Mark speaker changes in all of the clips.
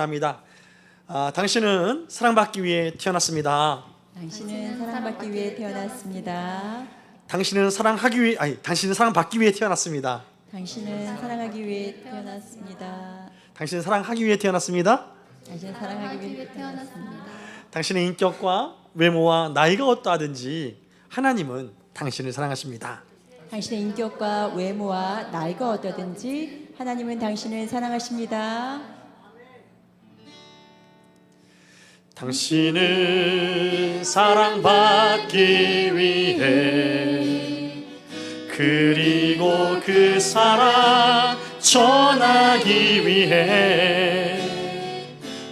Speaker 1: 합니다. 당신은 사랑받기 위해 태어났습니다.
Speaker 2: 당신은 사랑받기 위해 태어났습니다.
Speaker 1: 당신은 당신은 사랑받기 위해 태어났습니다.
Speaker 2: 당신은 사랑하기 위해 태어났습니다.
Speaker 1: 당신은 사랑하기 위해 태어났습니다.
Speaker 2: 당신은 사랑하기 위해 태어났습니다.
Speaker 1: 당신의 인격과 외모와 나이가 어떠하든지 하나님은 당신을 사랑하십니다.
Speaker 2: 당신의 인격과 외모와 나이가 어떠든지 하나님은 당신을 사랑하십니다.
Speaker 1: 당신은 사랑받기 위해 그리고 그 사랑 전하기 위해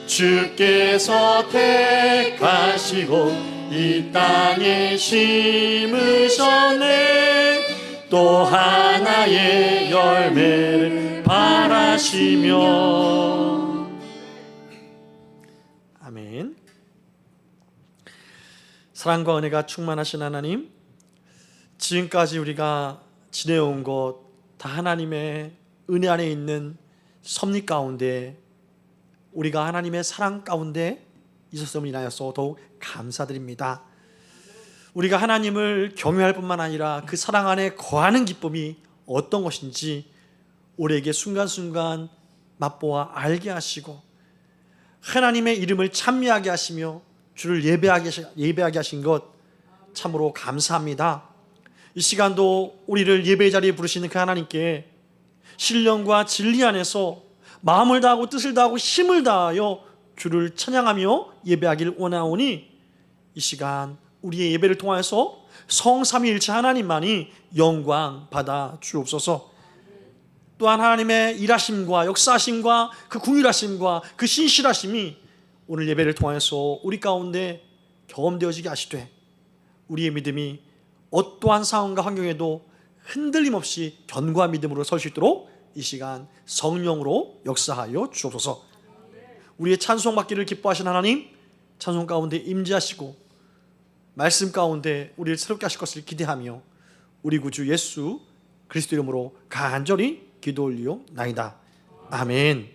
Speaker 1: 주께서 택하시고 이 땅에 심으셨네. 또 하나의 열매를 바라시며. 아멘. 사랑과 은혜가 충만하신 하나님, 지금까지 우리가 지내온 것 다 하나님의 은혜 안에 있는 섭리 가운데 우리가 하나님의 사랑 가운데 있었음을 인하여서 더욱 감사드립니다. 우리가 하나님을 경외할 뿐만 아니라 그 사랑 안에 거하는 기쁨이 어떤 것인지 우리에게 순간순간 맛보아 알게 하시고 하나님의 이름을 찬미하게 하시며 주를 예배하게 하신 것 참으로 감사합니다. 이 시간도 우리를 예배의 자리에 부르시는 그 하나님께 신령과 진리 안에서 마음을 다하고 뜻을 다하고 힘을 다하여 주를 찬양하며 예배하기를 원하오니 이 시간 우리의 예배를 통하여서 성삼위일체 하나님만이 영광 받아 주옵소서. 또한 하나님의 일하심과 역사하심과 그 궁율하심과 그 신실하심이 오늘 예배를 통해서 우리 가운데 경험되어지게 하시되 우리의 믿음이 어떠한 상황과 환경에도 흔들림 없이 견고한 믿음으로 설 수 있도록 이 시간 성령으로 역사하여 주옵소서. 우리의 찬송 받기를 기뻐하신 하나님, 찬송 가운데 임재하시고 말씀 가운데 우리를 새롭게 하실 것을 기대하며 우리 구주 예수 그리스도 이름으로 간절히 기도 올리옵나이다. 아멘.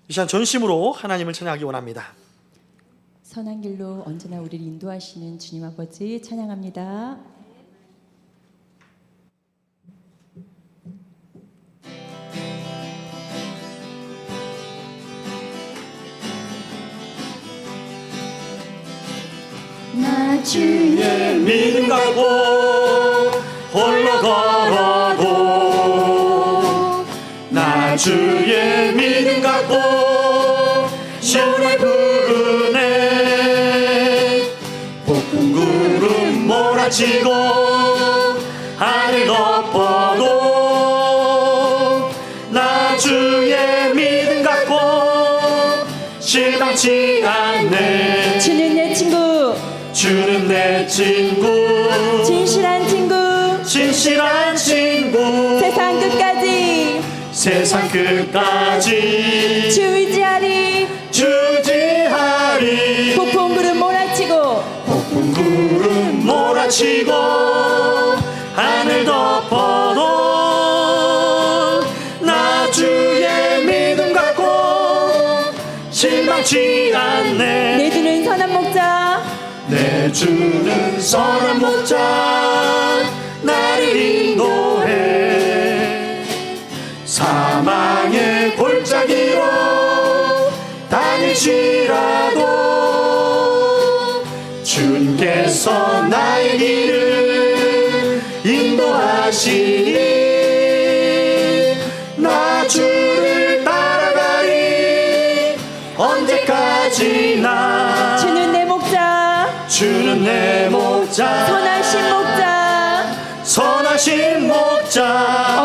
Speaker 1: 이 시간 전심으로 하나님을 찬양하기 원합니다.
Speaker 2: 선한 길로 언제나 우리를 인도하시는 주님 아버지 찬양합니다.
Speaker 1: 나 주의 믿음 갖고 홀로 걸어도 나 주의 믿음 갖고 시온에 부르네. 폭풍 구름 몰아치고 하늘 덮어도 나 주의 믿음 갖고 실망치 않네.
Speaker 2: 주는 내 친구,
Speaker 1: 주는 내 친구,
Speaker 2: 진실한 친구,
Speaker 1: 진실한 친구,
Speaker 2: 세상 끝까지 주 의지하리, 폭풍 구름 몰아치고
Speaker 1: 하늘 덮어도 나 주의 믿음 갖고 실망치 않네.
Speaker 2: 내 주는 선한 목자,
Speaker 1: 내 주는 선한 목자 나를 인도해. 사망의 골짜기로 다닐지라도 주님께서 나의 길을 인도하시니 나 주를 따라가리 언제까지나.
Speaker 2: 주는 내 목자,
Speaker 1: 주는 내 목자, 선하신 목자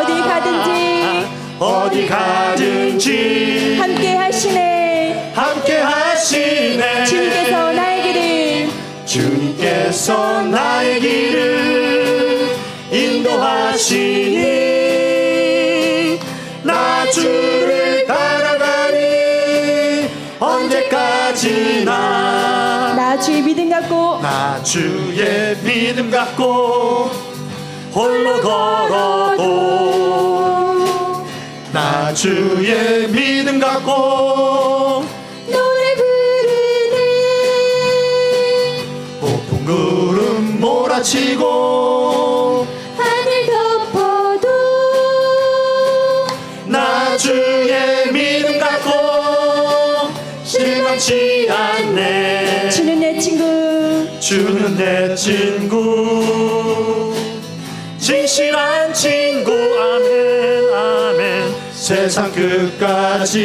Speaker 1: 어디 가든지
Speaker 2: 함께 하시네.
Speaker 1: 주님께서 나의 길을 인도하시니 나 주를 따라가니 언제까지나.
Speaker 2: 나 주의
Speaker 1: 믿음 갖고 홀로 걸어도 나 주의 믿음 갖고 실망치 않네.
Speaker 2: 주는 내 친구,
Speaker 1: 주는 내 친구, 진실한 친구. 아멘 아멘. 세상 끝까지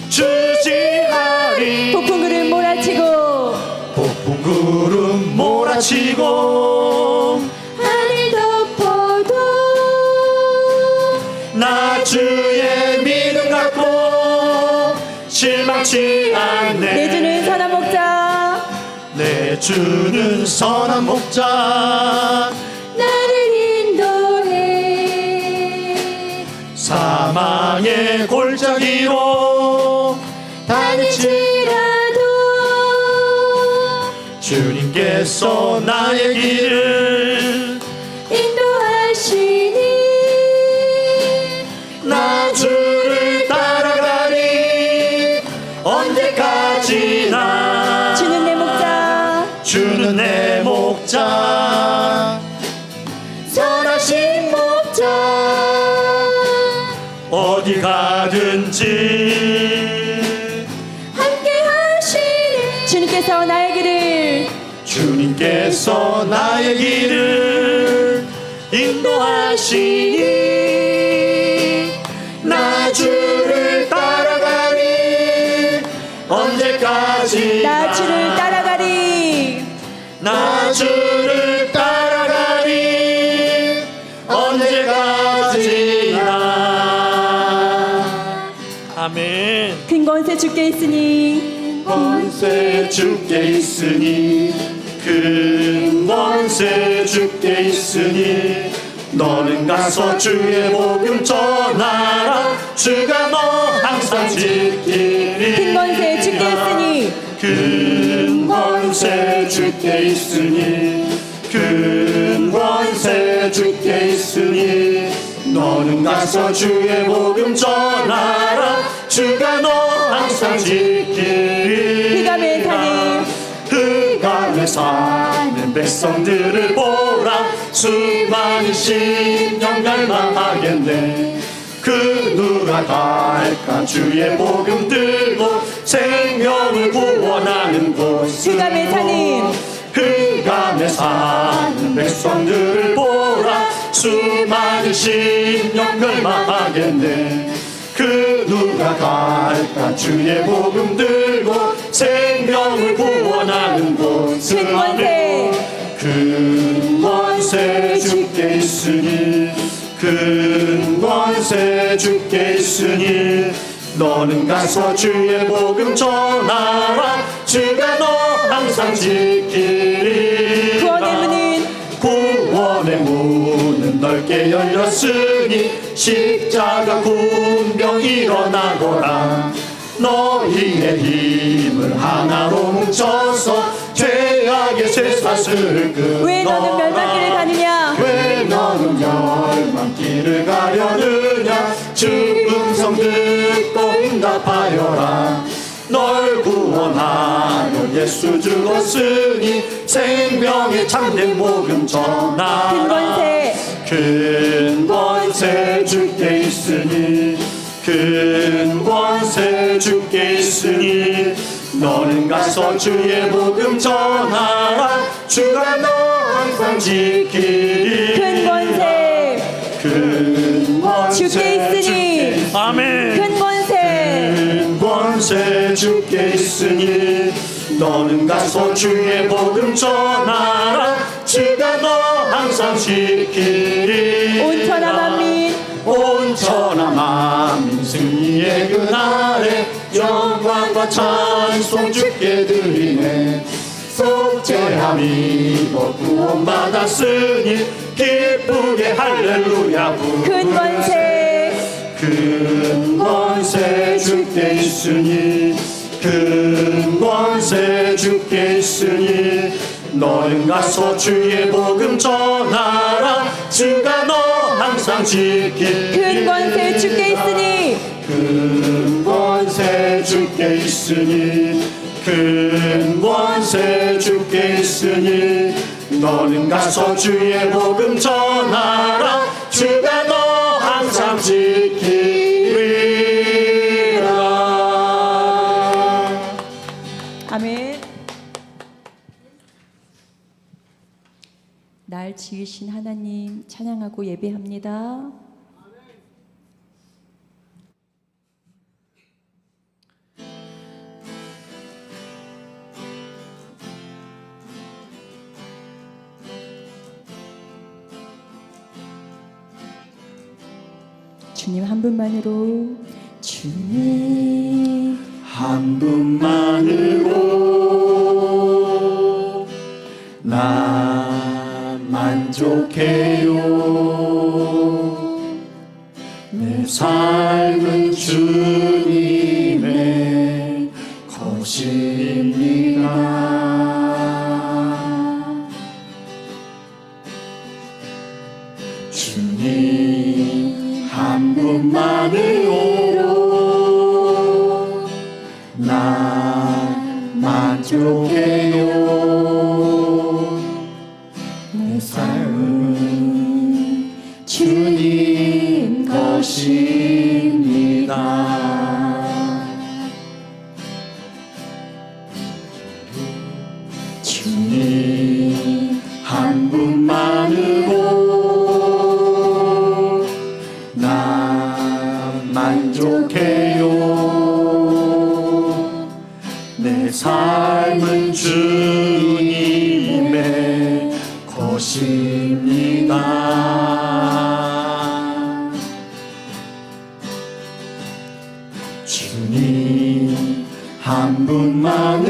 Speaker 1: 주지하리.
Speaker 2: 폭풍 구름 몰아치고
Speaker 1: 폭풍 구름 몰아치고
Speaker 2: 하늘 덮어도
Speaker 1: 나 주의 믿음 갖고 실망치 않네.
Speaker 2: 내 주는 선한 목자,
Speaker 1: 내 주는 선한 목자,
Speaker 2: 나를 인도해.
Speaker 1: 사망의 골짜기로 다닐지라도 주님께서 나의 길을
Speaker 2: 인도하시니
Speaker 1: 나 주를 따라가리. 언제까지나
Speaker 2: 주는 내 목자,
Speaker 1: 주는 내 목자,
Speaker 2: 선하신 목자,
Speaker 1: 어디 가든지
Speaker 2: 함께 하시니 주님께서 나의 길을
Speaker 1: 주님께서 나의 길을 인도하시니 나 주를 따라가리. 언제까지나
Speaker 2: 나 주를 따라가리.
Speaker 1: 나 주를 따라가리. 언제까지나. 아멘.
Speaker 2: 큰 권세 주께 있으니
Speaker 1: 권세 주께 있으니, 큰 권세 주께 있으니, 너는 가서 주의 복음 전하라. 주가 너 항상 지키리.
Speaker 2: 큰 권세 주께 있으니
Speaker 1: 큰 권세 주께 있으니, 큰 권세 주께 있으니, 너는 가서 주의 복음 전하라. 주가 너 항상 지키리.
Speaker 2: 흑암에 사는
Speaker 1: 흑암에 사는 백성들을 보라. 수많은 심령 갈망하겠네. 그 누가 갈까. 주의 복음 들고 생명을 구원하는 곳.
Speaker 2: 흑암에 사는
Speaker 1: 흑암에 사는 백성들을 보라. 수많은 심령 갈망하겠네. 그 누가 갈까. 주의 복음 들고 생명을 구원하는 곳.
Speaker 2: 큰 권세
Speaker 1: 큰 권세 주께 있으니, 큰 권세 주께 있으니, 너는 가서 주의 복음 전하라. 주가 너 항상 지키리.
Speaker 2: 구원의 문은
Speaker 1: 구원의 문은 넓게 열렸으니, 십자가 군병 일어나거라. 너희의 힘을 하나로 뭉쳐서 죄악의 쇠사슬을 끊어라.
Speaker 2: 왜 너는 멸망길을 가느냐.
Speaker 1: 왜 너는 멸망길을 가려느냐. 주 음성 듣고 응답하여라. 널 구원하여 예수 죽었으니, 생명의 참된 복음 전하라.
Speaker 2: 큰 권세
Speaker 1: 큰 권세 주께 있으니, 큰 권세 주께 있으니, 너는 가서 주의 복음 전하라. 주가 너 항상 지키리.
Speaker 2: 큰 권세
Speaker 1: 큰 권세
Speaker 2: 주께 있으니.
Speaker 1: 아멘.
Speaker 2: 큰 권세
Speaker 1: 큰 권세 주께 있으니, 너는 가서 주의 복음 전하라. 주가 너 항상 지키리.
Speaker 2: 온 천하 만민
Speaker 1: 온 천하 만민 승리의 그날에 영광과 찬송 주께 드리네. 속죄함이고 구원받았으니, 기쁘게 할렐루야 부르네.
Speaker 2: 큰 권세
Speaker 1: 큰 권세 주께 있으니, 큰 권세 주께 있으니, 너는 가서 주의 복음 전하라. 주가 너 항상 지키리.
Speaker 2: 큰 권세 주께 있으니
Speaker 1: 큰 권세 주께 있으니, 큰 권세 주께 있으니, 너는 가서 주의 복음 전하라. 주가 너 항상 지키리라.
Speaker 2: 날 지으신 하나님 찬양하고 예배합니다. 주님 한 분만으로, 주님
Speaker 1: 한 분만으로 나 만족해요. 내 삶은 주님의 것입니다. 주님 한 분만으로 나 만족해요. 내 삶은 주님 것입니다. 주님 한 분만으로 나 만족해요. 내 삶은 주님의 것입니다. 주님 한 분만으로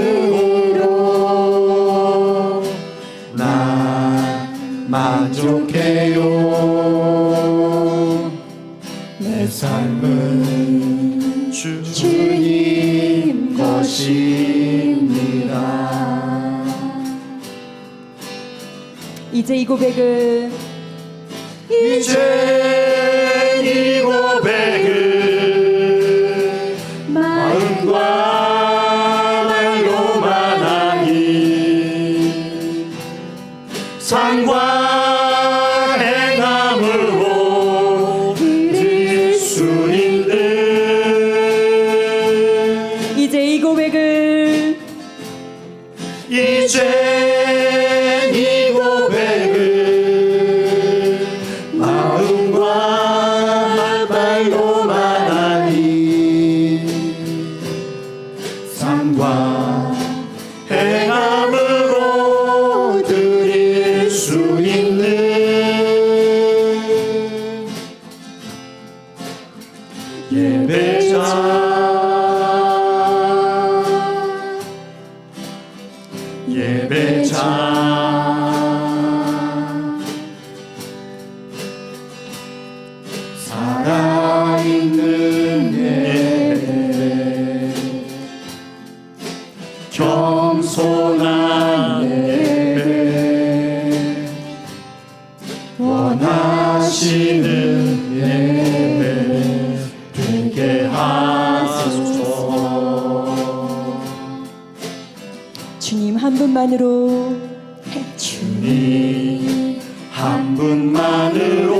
Speaker 1: 나 만족해요. 내 삶은 주님 것입니다.
Speaker 2: 이제 이 고백을,
Speaker 1: 이제 이 고백을 마음과 말로만 하니 삶과 행함으로 드릴 수 있는,
Speaker 2: 이제 이 고백을,
Speaker 1: 이제 이 고백을 마음과 말로만 하니 삶과 행함으로 드릴 수 있는 예배자, 살아있는 예배, 겸손한 예배, 원하시는 예배 되게 하소서.
Speaker 2: 주님 한 분만으로,
Speaker 1: 주님 한 분만으로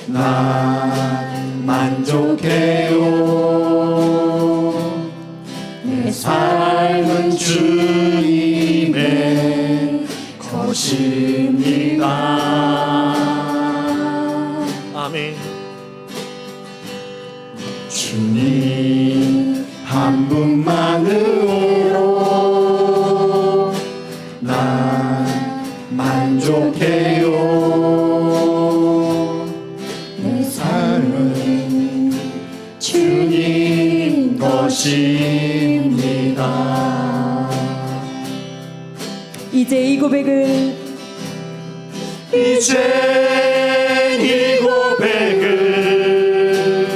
Speaker 1: 나 만족해요. 내 삶은 주님의 것입니다. 아멘. 주님 한 분만으로 나 만족해요. 내 삶은 주님 것입니다.
Speaker 2: 이제 이 고백을,
Speaker 1: 이제 이 고백을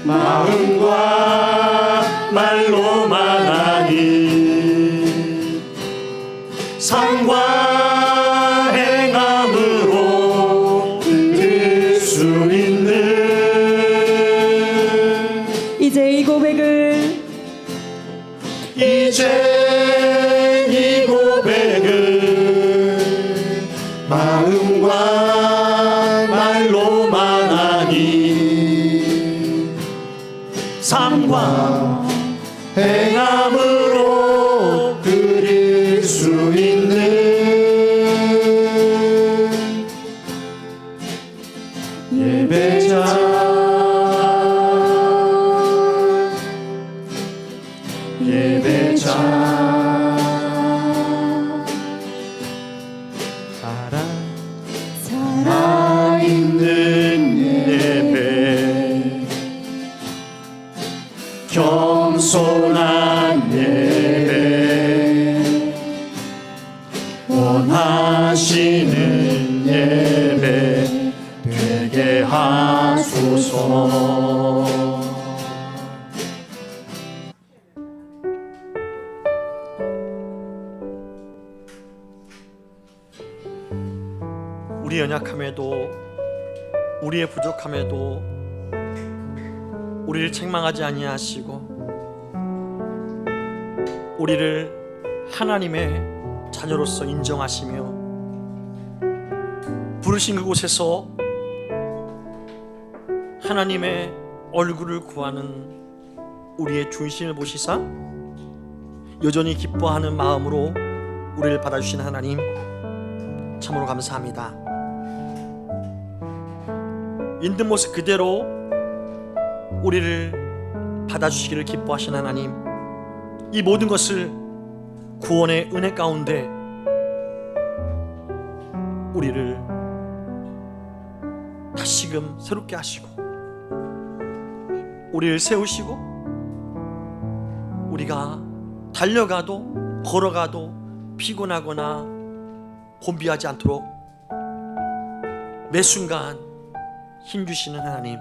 Speaker 1: 마음과 말로만 하니 삶과 행함으로 드릴 수 있는,
Speaker 2: 이제 이 고백을,
Speaker 1: 이제 이 고백을 마음과 말로만 하니 삶과 행함으로 드릴 수 있는 겸손한 예배 원하시는 예배 되게 하소서. 우리 연약함에도 우리의 부족함에도 우리를 책망하지 아니하시고 우리를 하나님의 자녀로서 인정하시며 부르신 그곳에서 하나님의 얼굴을 구하는 우리의 존심을 보시사 여전히 기뻐하는 마음으로 우리를 받아주신 하나님 참으로 감사합니다. 있는 모습 그대로 우리를 받아주시기를 기뻐하신 하나님, 이 모든 것을 구원의 은혜 가운데 우리를 다시금 새롭게 하시고 우리를 세우시고 우리가 달려가도 걸어가도 피곤하거나 곤비하지 않도록 매 순간 힘주시는 하나님,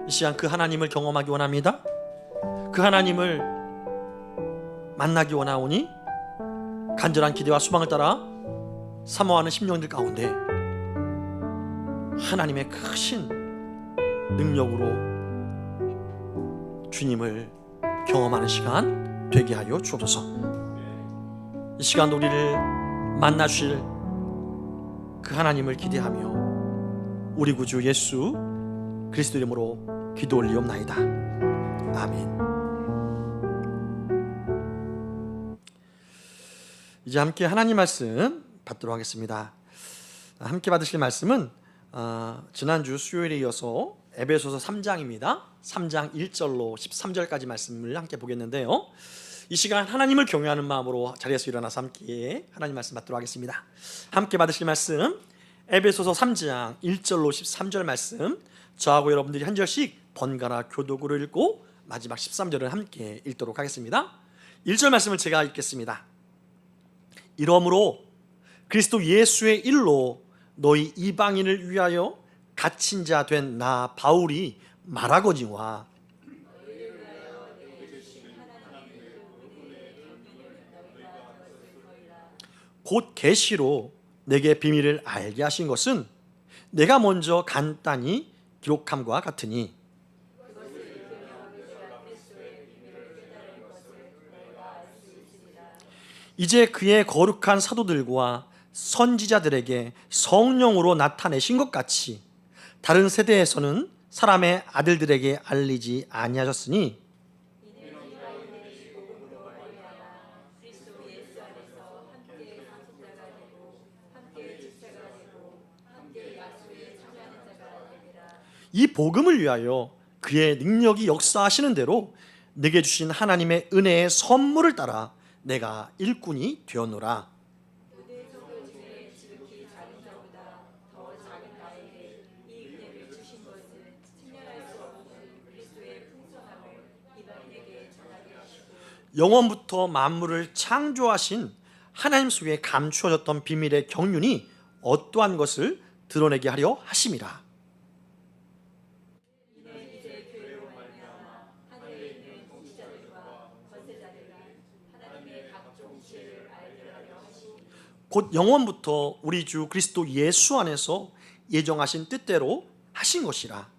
Speaker 1: 이 시간 그 하나님을 경험하기 원합니다. 그 하나님을 만나기 원하오니 간절한 기대와 소망을 따라 사모하는 심령들 가운데 하나님의 크신 능력으로 주님을 경험하는 시간 되게 하여 주옵소서. 이 시간 우리를 만나주실 그 하나님을 기대하며 우리 구주 예수 그리스도 이름으로 기도 올리옵나이다. 아멘. 이제 함께 하나님 말씀 받도록 하겠습니다. 함께 받으실 말씀은 지난주 수요일에 이어서 에베소서 3장입니다. 3장 1절로 13절까지 말씀을 함께 보겠는데요, 이 시간 하나님을 경외하는 마음으로 자리에서 일어나서 함께 하나님 말씀 받도록 하겠습니다. 함께 받으실 말씀 에베소서 3장 1절로 13절 말씀, 저하고 여러분들이 한 절씩 번갈아 교독으로 읽고 마지막 13절을 함께 읽도록 하겠습니다. 1절 말씀을 제가 읽겠습니다. 이러므로 그리스도 예수의 일로 너희 이방인을 위하여 갇힌 자 된 나 바울이 말하거니와 곧 계시로 내게 비밀을 알게 하신 것은 내가 먼저 간단히 기록함과 같으니 이제 그의 거룩한 사도들과 선지자들에게 성령으로 나타내신 것 같이 다른 세대에서는 사람의 아들들에게 알리지 아니하셨으니 이 복음을 위하여 그의 능력이 역사하시는 대로 내게 주신 하나님의 은혜의 선물을 따라 내가 일꾼이 되었노라. 영원부터 만물을 창조하신 하나님 속에 감추어졌던 비밀의 경륜이 어떠한 것을 드러내게 하려 하심이라. 곧 영원부터 우리 주 그리스도 예수 안에서 예정하신 뜻대로 하신 것이라.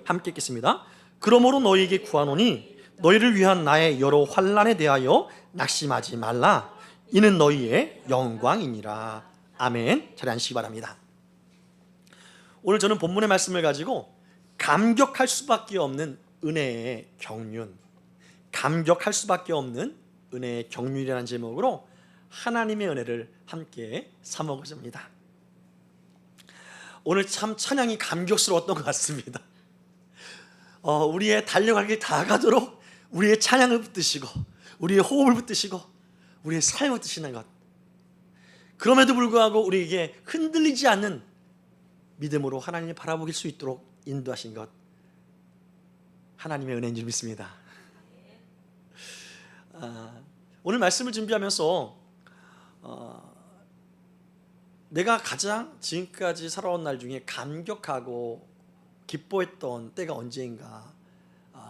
Speaker 1: 함께 읽겠습니다. 그러므로 너희에게 구하노니 너희를 위한 나의 여러 환난에 대하여 낙심하지 말라. 이는 너희의 영광이니라. 아멘. 자리 앉으시기 바랍니다. 오늘 저는 본문의 말씀을 가지고 감격할 수밖에 없는 은혜의 경륜, 감격할 수밖에 없는 은혜의 경륜이라는 제목으로 하나님의 은혜를 함께 삼아보겠습니다. 오늘 참 찬양이 감격스러웠던 것 같습니다. 우리의 달려갈 길 다 가도록 우리의 찬양을 붙드시고 우리의 호흡을 붙드시고 우리의 삶을 붙드시는 것, 그럼에도 불구하고 우리에게 흔들리지 않는 믿음으로 하나님을 바라보길 수 있도록 인도하신 것, 하나님의 은혜인 줄 믿습니다. 오늘 말씀을 준비하면서 내가 가장 지금까지 살아온 날 중에 감격하고 기뻐했던 때가 언제인가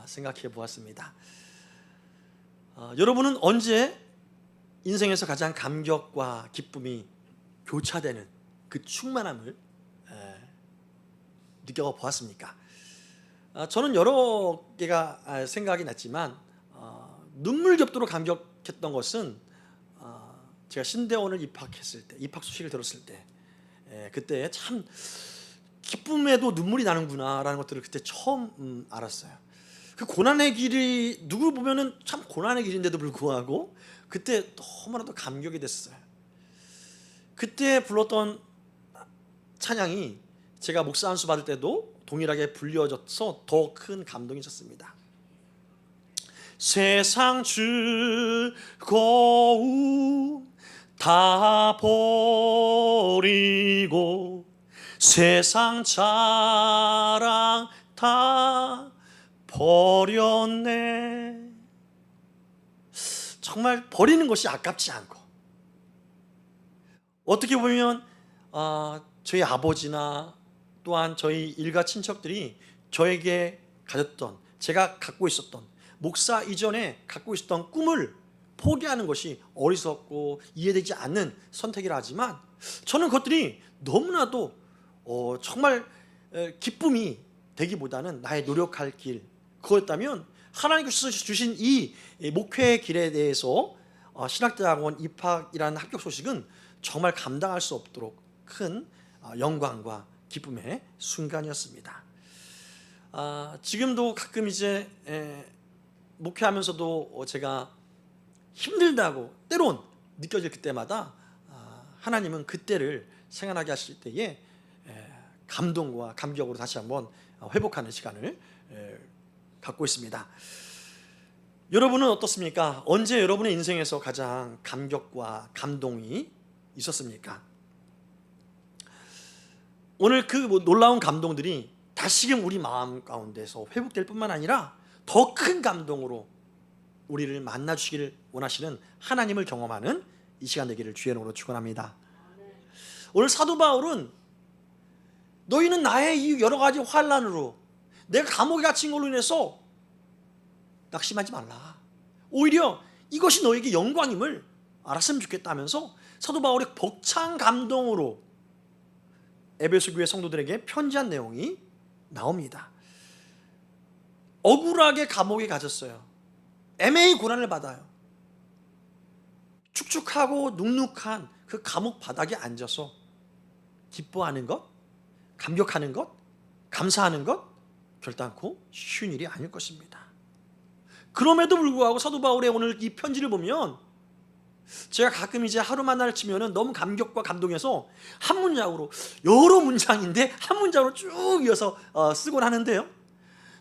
Speaker 1: 생각해 보았습니다. 여러분은 언제 인생에서 가장 감격과 기쁨이 교차되는 그 충만함을 느껴보았습니까? 저는 여러 개가 생각이 났지만 눈물겹도록 감격했던 것은 제가 신대원을 입학했을 때, 입학 소식을 들었을 때, 그때 참 기쁨에도 눈물이 나는구나라는 것들을 그때 처음 알았어요. 그 고난의 길이 누구 보면은 참 고난의 길인데도 불구하고 그때 너무나도 감격이 됐어요. 그때 불렀던 찬양이 제가 목사 안수 받을 때도 동일하게 불려져서 더 큰 감동이 있었습니다. 세상 즐거움 다 버리고 세상 자랑 다 버렸네. 정말 버리는 것이 아깝지 않고, 어떻게 보면 저희 아버지나 또한 저희 일가 친척들이 저에게 가졌던, 제가 갖고 있었던, 목사 이전에 갖고 있었던 꿈을 포기하는 것이 어리석고 이해되지 않는 선택이라 하지만, 저는 그것들이 너무나도 정말 기쁨이 되기보다는 나의 노력할 길, 그거였다면 하나님께서 주신 이 목회의 길에 대해서 신학대학원 입학이라는 합격 소식은 정말 감당할 수 없도록 큰 영광과 기쁨의 순간이었습니다. 지금도 가끔 이제 목회하면서도 제가 힘들다고 때론 느껴질 그때마다 하나님은 그때를 생각나게 하실 때에 감동과 감격으로 다시 한번 회복하는 시간을 갖고 있습니다. 여러분은 어떻습니까? 언제 여러분의 인생에서 가장 감격과 감동이 있었습니까? 오늘 그 놀라운 감동들이 다시금 우리 마음 가운데서 회복될 뿐만 아니라 더 큰 감동으로 우리를 만나 주시기를 원하시는 하나님을 경험하는 이 시간 되기를 주의 이름으로 축원합니다. 오늘 사도 바울은 너희는 나의 이 여러 가지 환난으로, 내가 감옥에 갇힌 걸로 인해서 낙심하지 말라, 오히려 이것이 너에게 영광임을 알았으면 좋겠다면서 사도 바울의 벅찬 감동으로 에베소 교회 성도들에게 편지한 내용이 나옵니다. 억울하게 감옥에 갇혔어요. 애매히 고난을 받아요. 축축하고 눅눅한 그 감옥 바닥에 앉아서 기뻐하는 것, 감격하는 것, 감사하는 것 결단코 쉬운 일이 아닐 것입니다. 그럼에도 불구하고 사도 바울의 오늘 이 편지를 보면, 제가 가끔 이제 하루 만나를 치면은 너무 감격과 감동해서 한 문장으로, 여러 문장인데 한 문장으로 쭉 이어서 쓰곤 하는데요,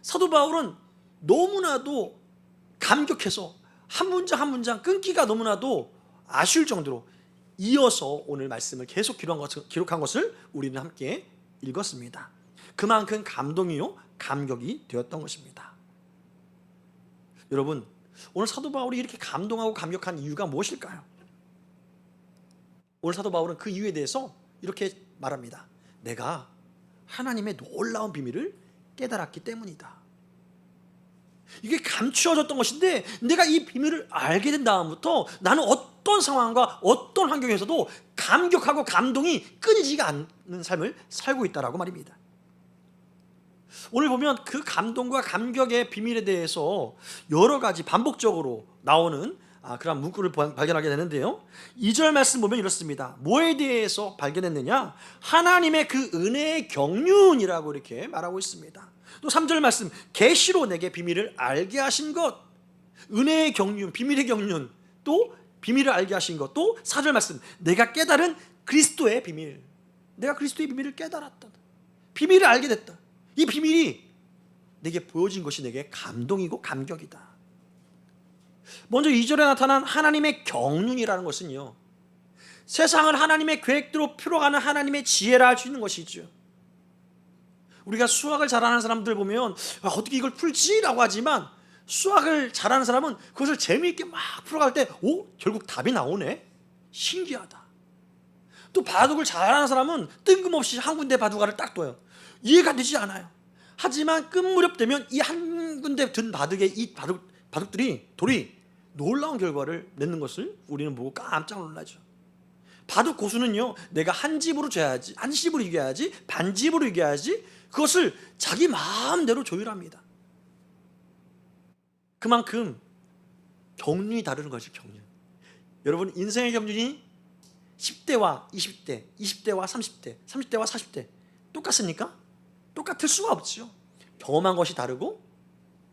Speaker 1: 사도 바울은 너무나도 감격해서 한 문장 한 문장 끊기가 너무나도 아쉬울 정도로 이어서 오늘 말씀을 계속 기록한 것을 우리는 함께 읽었습니다. 그만큼 감동이요 감격이 되었던 것입니다. 여러분, 오늘 사도 바울이 이렇게 감동하고 감격한 이유가 무엇일까요? 오늘 사도 바울은 그 이유에 대해서 이렇게 말합니다. 내가 하나님의 놀라운 비밀을 깨달았기 때문이다. 이게 감추어졌던 것인데 내가 이 비밀을 알게 된 다음부터 나는 어떤 상황과 어떤 환경에서도 감격하고 감동이 끊이지가 않는 삶을 살고 있다라고 말입니다. 오늘 보면 그 감동과 감격의 비밀에 대해서 여러 가지 반복적으로 나오는 그런 문구를 발견하게 되는데요, 2절 말씀 보면 이렇습니다. 뭐에 대해서 발견했느냐? 하나님의 그 은혜의 경륜이라고 이렇게 말하고 있습니다. 또 3절 말씀, 계시로 내게 비밀을 알게 하신 것, 은혜의 경륜, 비밀의 경륜, 또 비밀을 알게 하신 것, 또 4절 말씀, 내가 깨달은 그리스도의 비밀, 내가 그리스도의 비밀을 깨달았다, 비밀을 알게 됐다. 이 비밀이 내게 보여진 것이 내게 감동이고 감격이다. 먼저 2절에 나타난 하나님의 경륜이라는 것은요, 세상을 하나님의 계획대로 풀어가는 하나님의 지혜라 할 수 있는 것이죠. 우리가 수학을 잘하는 사람들 보면 어떻게 이걸 풀지라고 하지만 수학을 잘하는 사람은 그것을 재미있게 막 풀어갈 때 결국 답이 나오네. 신기하다. 또 바둑을 잘하는 사람은 뜬금없이 한 군데 바둑알을 딱 둬요. 이해가 되지 않아요. 하지만 끝무렵 되면 이 한 군데 든 바둑에 이 돌이 놀라운 결과를 맺는 것을 우리는 보고 깜짝 놀라죠. 바둑 고수는요, 내가 한 집으로 져야지, 한 집으로 이겨야지, 반 집으로 이겨야지, 그것을 자기 마음대로 조율합니다. 그만큼 경륜이 다르는 것이 경륜. 여러분, 인생의 경륜이 10대와 20대, 20대와 30대, 30대와 40대 똑같습니까? 똑같을 수가 없죠. 경험한 것이 다르고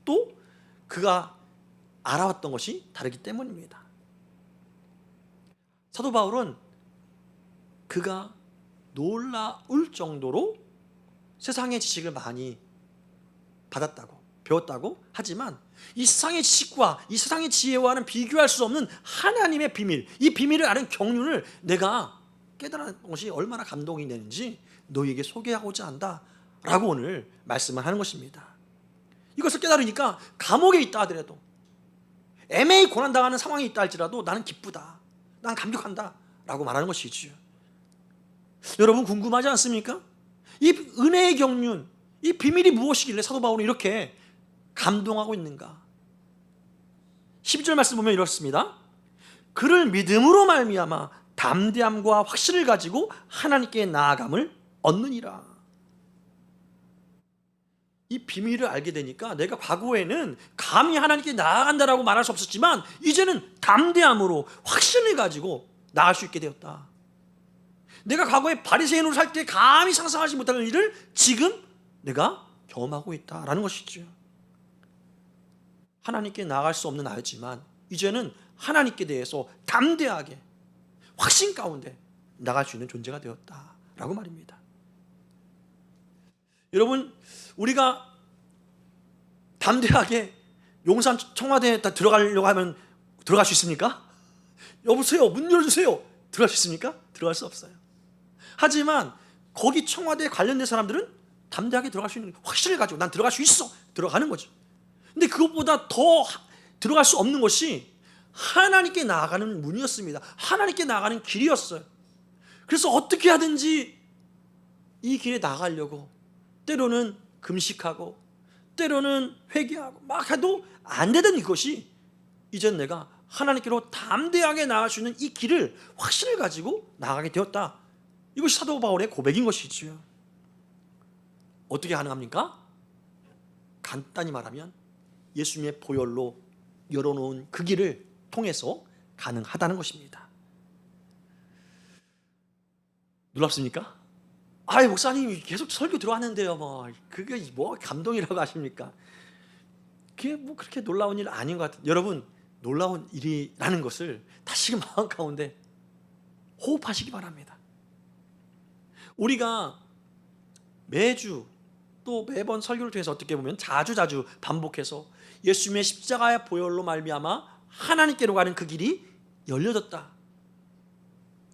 Speaker 1: 또 그가 알아왔던 것이 다르기 때문입니다. 사도 바울은 그가 놀라울 정도로 세상의 지식을 많이 받았다고, 배웠다고 하지만 이 세상의 지식과 이 세상의 지혜와는 비교할 수 없는 하나님의 비밀, 이 비밀을 아는 경륜을 내가 깨달은 것이 얼마나 감동이 되는지 너희에게 소개하고자 한다 라고 오늘 말씀을 하는 것입니다. 이것을 깨달으니까 감옥에 있다 하더라도, 애매히 고난당하는 상황에 있다 할지라도 나는 기쁘다, 난 감격한다 라고 말하는 것이지요. 여러분, 궁금하지 않습니까? 이 은혜의 경륜, 이 비밀이 무엇이길래 사도 바울은 이렇게 감동하고 있는가? 12절 말씀 보면 이렇습니다. 그를 믿음으로 말미암아 담대함과 확신을 가지고 하나님께 나아감을 얻느니라. 이 비밀을 알게 되니까 내가 과거에는 감히 하나님께 나아간다라고 말할 수 없었지만 이제는 담대함으로 확신을 가지고 나아갈 수 있게 되었다. 내가 과거에 바리새인으로 살 때 감히 상상하지 못하는 일을 지금 내가 경험하고 있다라는 것이죠. 하나님께 나아갈 수 없는 나였지만 이제는 하나님께 대해서 담대하게 확신 가운데 나갈 수 있는 존재가 되었다라고 말입니다. 여러분, 우리가 담대하게 용산 청와대에 들어가려고 하면 들어갈 수 있습니까? 여보세요, 문 열어주세요. 들어갈 수 있습니까? 들어갈 수 없어요. 하지만 거기 청와대에 관련된 사람들은 담대하게 들어갈 수 있는 확신을 가지고 난 들어갈 수 있어, 들어가는 거죠. 근데 그것보다 더 들어갈 수 없는 것이 하나님께 나아가는 문이었습니다. 하나님께 나아가는 길이었어요. 그래서 어떻게 하든지 이 길에 나가려고 때로는 금식하고 때로는 회개하고 막 해도 안 되던 이것이 이제는 내가 하나님께로 담대하게 나아갈 수 있는 이 길을 확신을 가지고 나아가게 되었다. 이것이 사도 바울의 고백인 것이지요. 어떻게 가능합니까? 간단히 말하면 예수님의 보혈로 열어놓은 그 길을 통해서 가능하다는 것입니다. 놀랍습니까? 목사님이 계속 설교 들어왔는데요, 그게 감동이라고 하십니까? 그게 그렇게 놀라운 일 아닌 것 같아요. 여러분, 놀라운 일이라는 것을 다시금 마음 가운데 호흡하시기 바랍니다. 우리가 매주 또 매번 설교를 통해서 어떻게 보면 자주 반복해서 예수님의 십자가의 보혈로 말미암아 하나님께로 가는 그 길이 열려졌다,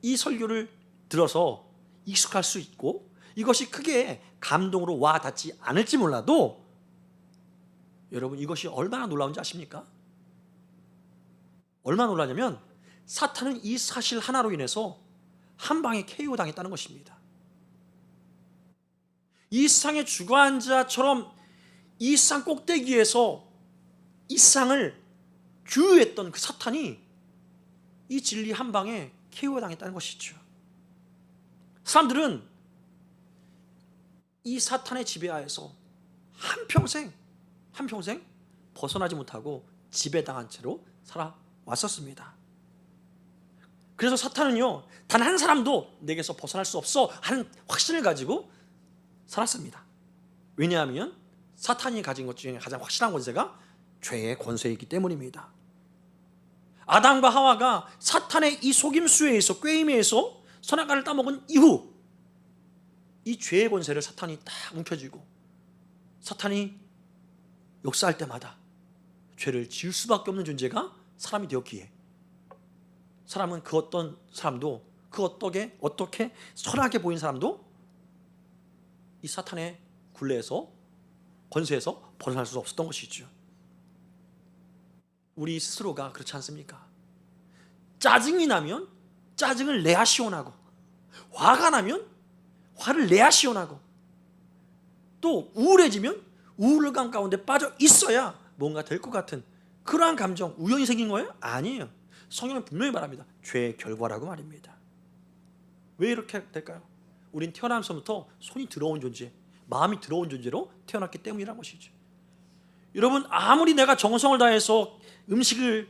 Speaker 1: 이 설교를 들어서 익숙할 수 있고 이것이 크게 감동으로 와 닿지 않을지 몰라도 여러분, 이것이 얼마나 놀라운지 아십니까? 얼마나 놀라냐면 사탄은 이 사실 하나로 인해서 한 방에 KO 당했다는 것입니다. 이 세상의 주관자처럼 이 상 꼭대기에서 이 상을 규유했던 그 사탄이 이 진리 한 방에 KO 당했다는 것이죠. 사람들은 이 사탄의 지배하에서 한평생 벗어나지 못하고 지배당한 채로 살아왔었습니다. 그래서 사탄은요, 단 한 사람도 내게서 벗어날 수 없어 하는 확신을 가지고 살았습니다. 왜냐하면 사탄이 가진 것 중에 가장 확실한 권세가 죄의 권세이기 때문입니다. 아담과 하와가 사탄의 이 속임수에 의해서, 꾀임에 의해서 선악과를 따먹은 이후 이 죄의 권세를 사탄이 딱 움켜쥐고 사탄이 역사할 때마다 죄를 지을 수밖에 없는 존재가 사람이 되었기에 사람은 그 어떤 사람도 그 어떻게 선하게 보인 사람도 이 사탄의 굴레에서, 권세에서 벗어날 수 없었던 것이죠. 우리 스스로가 그렇지 않습니까? 짜증이 나면 짜증을 내야 시원하고, 화가 나면 화를 내야 시원하고, 또 우울해지면 우울감 가운데 빠져 있어야 뭔가 될 것 같은 그러한 감정, 우연히 생긴 거예요? 아니에요. 성경은 분명히 말합니다. 죄의 결과라고 말입니다. 왜 이렇게 될까요? 우린 태어나면서부터 손이 들어온 존재, 마음이 들어온 존재로 태어났기 때문이라는 것이죠. 여러분, 아무리 내가 정성을 다해서 음식을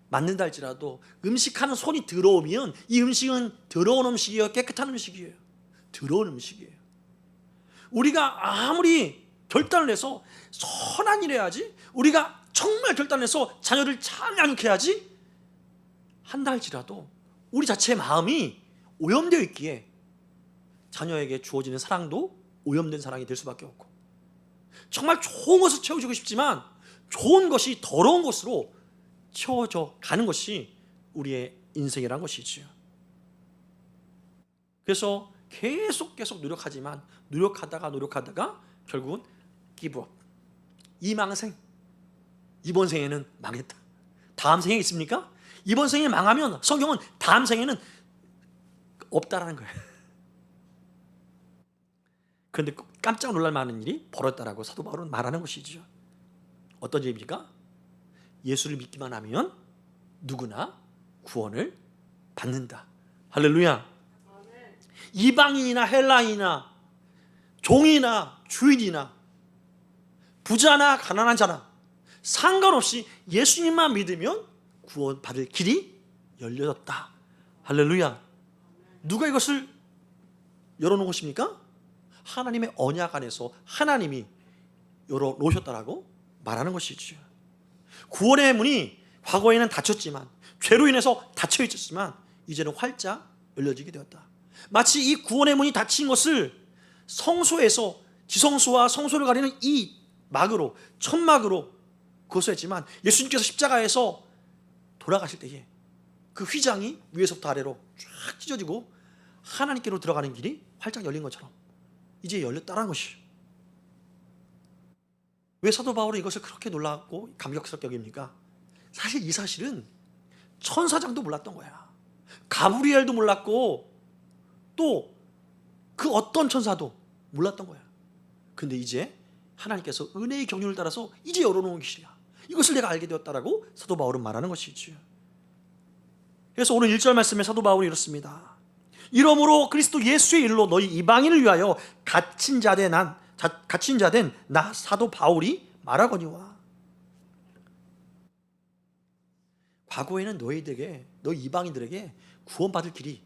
Speaker 1: 만든다 할지라도 음식하는 손이 들어오면 이 음식은 더러운 음식이에요, 깨끗한 음식이에요? 더러운 음식이에요. 우리가 아무리 결단을 해서 선한 일 해야지, 우리가 정말 결단을 해서 자녀를 잘 양육해야지 한다 할지라도 우리 자체의 마음이 오염되어 있기에 자녀에게 주어지는 사랑도 오염된 사랑이 될 수밖에 없고, 정말 좋은 것을 채워주고 싶지만 좋은 것이 더러운 것으로 채워져 가는 것이 우리의 인생이란 것이지요. 그래서 계속 노력하지만 노력하다가 결국은 give up, 이망생. 이번 생에는 망했다. 다음 생에 있습니까? 이번 생에 망하면 성경은 다음 생에는 없다라는 거예요. 그런데 깜짝 놀랄 만한 일이 벌어졌다라고 사도 바울은 말하는 것이죠. 어떤 일입니까? 예수를 믿기만 하면 누구나 구원을 받는다. 할렐루야. 이방인이나 헬라인이나 종이나 주인이나 부자나 가난한 자나 상관없이 예수님만 믿으면 구원받을 길이 열려졌다. 할렐루야. 누가 이것을 열어놓은 것입니까? 하나님의 언약 안에서 하나님이 열어놓으셨다라고 말하는 것이죠. 구원의 문이 과거에는 닫혔지만, 죄로 인해서 닫혀 있었지만 이제는 활짝 열려지게 되었다. 마치 이 구원의 문이 닫힌 것을 성소에서 지성소와 성소를 가리는 이 막으로, 천막으로 고소했지만 예수님께서 십자가에서 돌아가실 때에 그 휘장이 위에서부터 아래로 쫙 찢어지고 하나님께로 들어가는 길이 활짝 열린 것처럼 이제 열렸다는 것이죠. 왜 사도 바울은 이것을 그렇게 놀랍고 감격스럽게 여깁니까? 사실 이 사실은 천사장도 몰랐던 거야. 가브리엘도 몰랐고 또 그 어떤 천사도 몰랐던 거야. 근데 이제 하나님께서 은혜의 경륜을 따라서 이제 열어놓은 길이야. 이것을 내가 알게 되었다라고 사도 바울은 말하는 것이죠. 그래서 오늘 1절 말씀에 사도 바울이 이렇습니다. 이러므로 그리스도 예수의 일로 너희 이방인을 위하여 갇힌 자 된 나 사도 바울이 말하거니와. 과거에는 너희 이방인들에게 구원받을 길이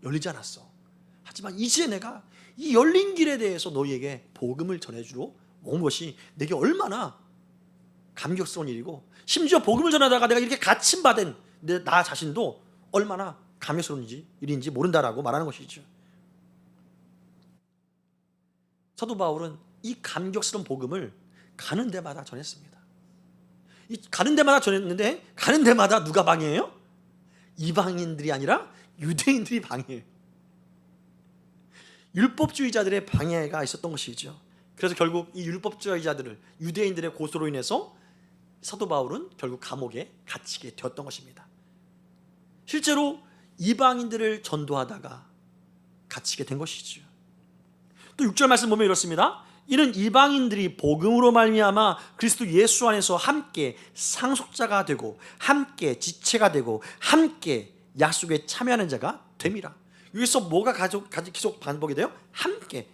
Speaker 1: 열리지 않았어. 하지만 이제 내가 이 열린 길에 대해서 너희에게 복음을 전해주러 온 것이 내게 얼마나 감격스러운 일이고, 심지어 복음을 전하다가 내가 이렇게 갇힌받은 나 자신도 얼마나 감격스러운 일인지 모른다라고 말하는 것이죠. 사도 바울은 이 감격스러운 복음을 가는 데마다 전했습니다. 가는 데마다 전했는데 가는 데마다 누가 방해해요? 이방인들이 아니라 유대인들이 방해해요. 율법주의자들의 방해가 있었던 것이죠. 그래서 결국 이 율법주의자들을, 유대인들의 고소로 인해서 사도 바울은 결국 감옥에 갇히게 되었던 것입니다. 실제로 이방인들을 전도하다가 갇히게 된 것이죠. 또 6절 말씀 보면 이렇습니다. 이는 이방인들이 복음으로 말미암아 그리스도 예수 안에서 함께 상속자가 되고 함께 지체가 되고 함께 약속에 참여하는 자가 됨이라. 여기서 뭐가 계속 반복이 돼요? 함께.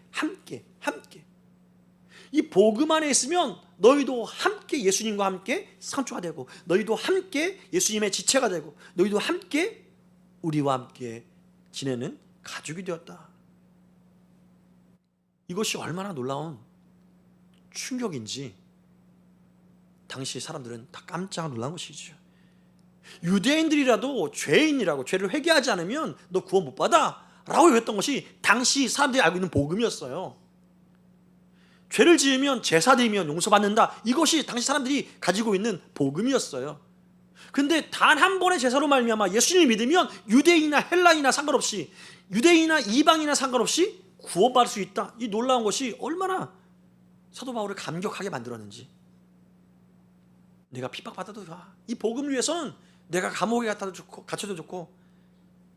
Speaker 1: 이 복음 안에 있으면 너희도 함께 예수님과 함께 상주가 되고, 너희도 함께 예수님의 지체가 되고, 너희도 함께 우리와 함께 지내는 가족이 되었다. 이것이 얼마나 놀라운 충격인지 당시 사람들은 다 깜짝 놀란 것이죠. 유대인들이라도 죄인이라고, 죄를 회개하지 않으면 너 구원 못 받아 라고 얘기했던 것이 당시 사람들이 알고 있는 복음이었어요. 죄를 지으면 제사 드리면 용서받는다, 이것이 당시 사람들이 가지고 있는 복음이었어요. 근데 단 한 번의 제사로 말미암아 예수님을 믿으면 유대인이나 헬라인이나 상관없이, 유대인이나 이방인이나 상관없이 구원받을 수 있다. 이 놀라운 것이 얼마나 사도 바울을 감격하게 만들었는지. 내가 핍박받아도 좋아, 이 복음을 위해서는 내가 감옥에 갖다도 좋고 갇혀도 좋고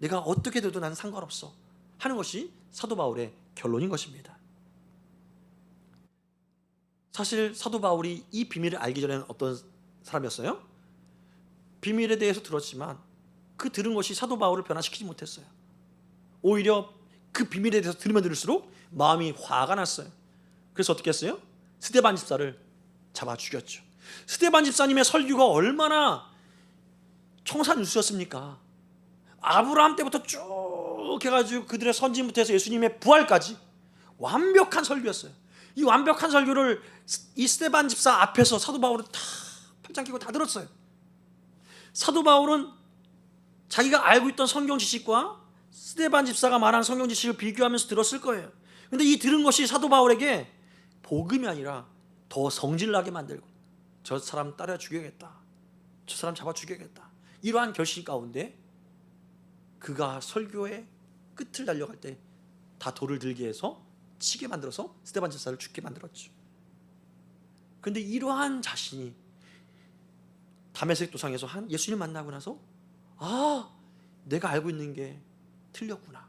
Speaker 1: 내가 어떻게 돼도 나는 상관없어 하는 것이 사도 바울의 결론인 것입니다. 사실 사도 바울이 이 비밀을 알기 전에는 어떤 사람이었어요? 비밀에 대해서 들었지만 그 들은 것이 사도 바울을 변화시키지 못했어요. 오히려 그 비밀에 대해서 들으면 들을수록 마음이 화가 났어요. 그래서 어떻게 했어요? 스데반 집사를 잡아 죽였죠. 스데반 집사님의 설교가 얼마나 청산유수였습니까? 아브라함 때부터 쭉 해가지고 그들의 선진부터 해서 예수님의 부활까지 완벽한 설교였어요. 이 완벽한 설교를 이 스데반 집사 앞에서 사도 바울은 다 팔짱 끼고 다 들었어요. 사도 바울은 자기가 알고 있던 성경 지식과 스데반 집사가 말한 성경 지식을 비교하면서 들었을 거예요. 근데 이 들은 것이 사도 바울에게 복음이 아니라 더 성질나게 만들고, 저 사람 따라 죽여야겠다, 저 사람 잡아 죽여야겠다, 이러한 결심 가운데 그가 설교의 끝을 달려갈 때 다 돌을 들게 해서 치게 만들어서 스데반 집사를 죽게 만들었죠. 근데 이러한 자신이 다메섹 도상에서 한 예수님 만나고 나서, 아, 내가 알고 있는 게 틀렸구나,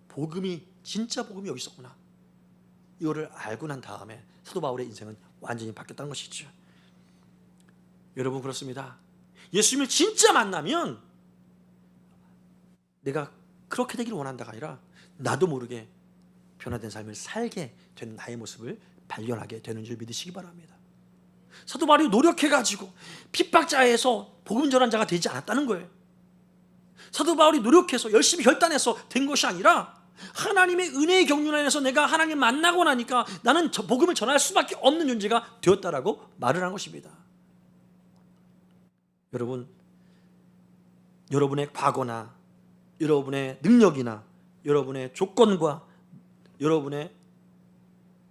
Speaker 1: 복음이, 진짜 복음이 여기 있었구나, 이거를 알고 난 다음에 사도 바울의 인생은 완전히 바뀌었다는 것이죠. 여러분, 그렇습니다. 예수님을 진짜 만나면 내가 그렇게 되기를 원한다가 아니라 나도 모르게 변화된 삶을 살게 되는 나의 모습을 발견하게 되는 줄 믿으시기 바랍니다. 사도 바울이 노력해가지고 핍박자에서 복음 전한 자가 되지 않았다는 거예요. 사도 바울이 노력해서 열심히 결단해서 된 것이 아니라 하나님의 은혜의 경륜 안에서 내가 하나님 만나고 나니까 나는 복음을 전할 수밖에 없는 존재가 되었다라고 말을 한 것입니다. 여러분, 여러분의 과거나 여러분의 능력이나 여러분의 조건과 여러분의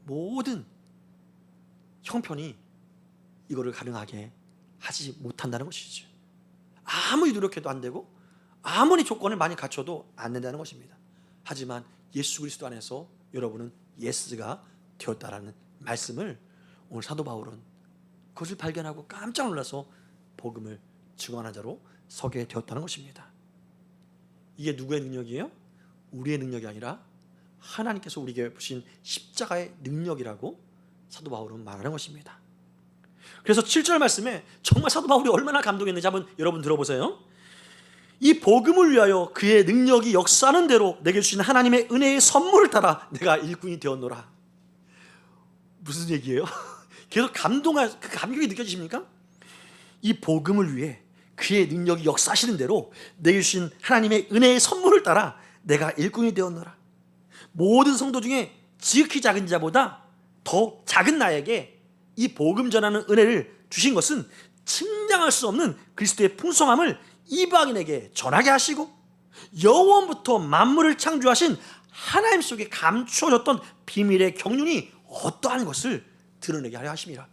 Speaker 1: 모든 형편이 이거를 가능하게 하지 못한다는 것이죠. 아무리 노력해도 안 되고 아무리 조건을 많이 갖춰도 안 된다는 것입니다. 하지만 예수 그리스도 안에서 여러분은 예스가 되었다라는 말씀을 오늘 사도 바울은 그것을 발견하고 깜짝 놀라서 복음을 증언한 자로 서게 되었다는 것입니다. 이게 누구의 능력이에요? 우리의 능력이 아니라 하나님께서 우리에게 주신 십자가의 능력이라고 사도 바울은 말하는 것입니다. 그래서 7절 말씀에 정말 사도 바울이 얼마나 감동했는지 한번 여러분 들어보세요. 이 복음을 위하여 그의 능력이 역사하는 대로 내게 주신 하나님의 은혜의 선물을 따라 내가 일꾼이 되었노라. 무슨 얘기예요? 계속 그 감격이 느껴지십니까? 이 복음을 위해 그의 능력이 역사하시는 대로 내게 주신 하나님의 은혜의 선물을 따라 내가 일꾼이 되었노라. 모든 성도 중에 지극히 작은 자보다 더 작은 나에게 이 복음 전하는 은혜를 주신 것은 측량할 수 없는 그리스도의 풍성함을 이방인에게 전하게 하시고 영원부터 만물을 창조하신 하나님 속에 감추어졌던 비밀의 경륜이 어떠한 것을 드러내게 하려 하심이라.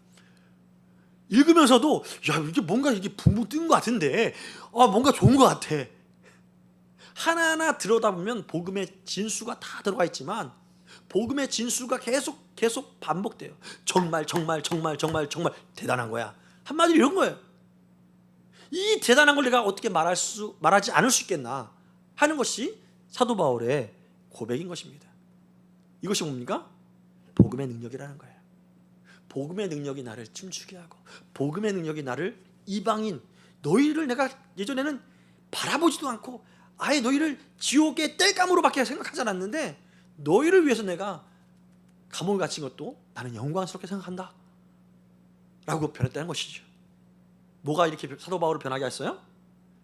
Speaker 1: 읽으면서도 야, 이게 뭔가 이게 붕붕 뜬 것 같은데 뭔가 좋은 것 같아. 하나하나 들여다보면 복음의 진수가 다 들어가 있지만 복음의 진수가 계속 반복돼요. 정말 대단한 거야. 한마디로 이런 거예요. 이 대단한 걸 내가 어떻게 말하지 않을 수 있겠나 하는 것이 사도 바울의 고백인 것입니다. 이것이 뭡니까? 복음의 능력이라는 거예요. 복음의 능력이 나를 춤추게 하고 복음의 능력이 나를 이방인 너희를 내가 예전에는 바라보지도 않고 아예 너희를 지옥의 땔감으로밖에 생각하지 않았는데 너희를 위해서 내가 감옥에 갇힌 것도 나는 영광스럽게 생각한다 라고 변했다는 것이죠. 뭐가 이렇게 사도 바울을 변하게 했어요?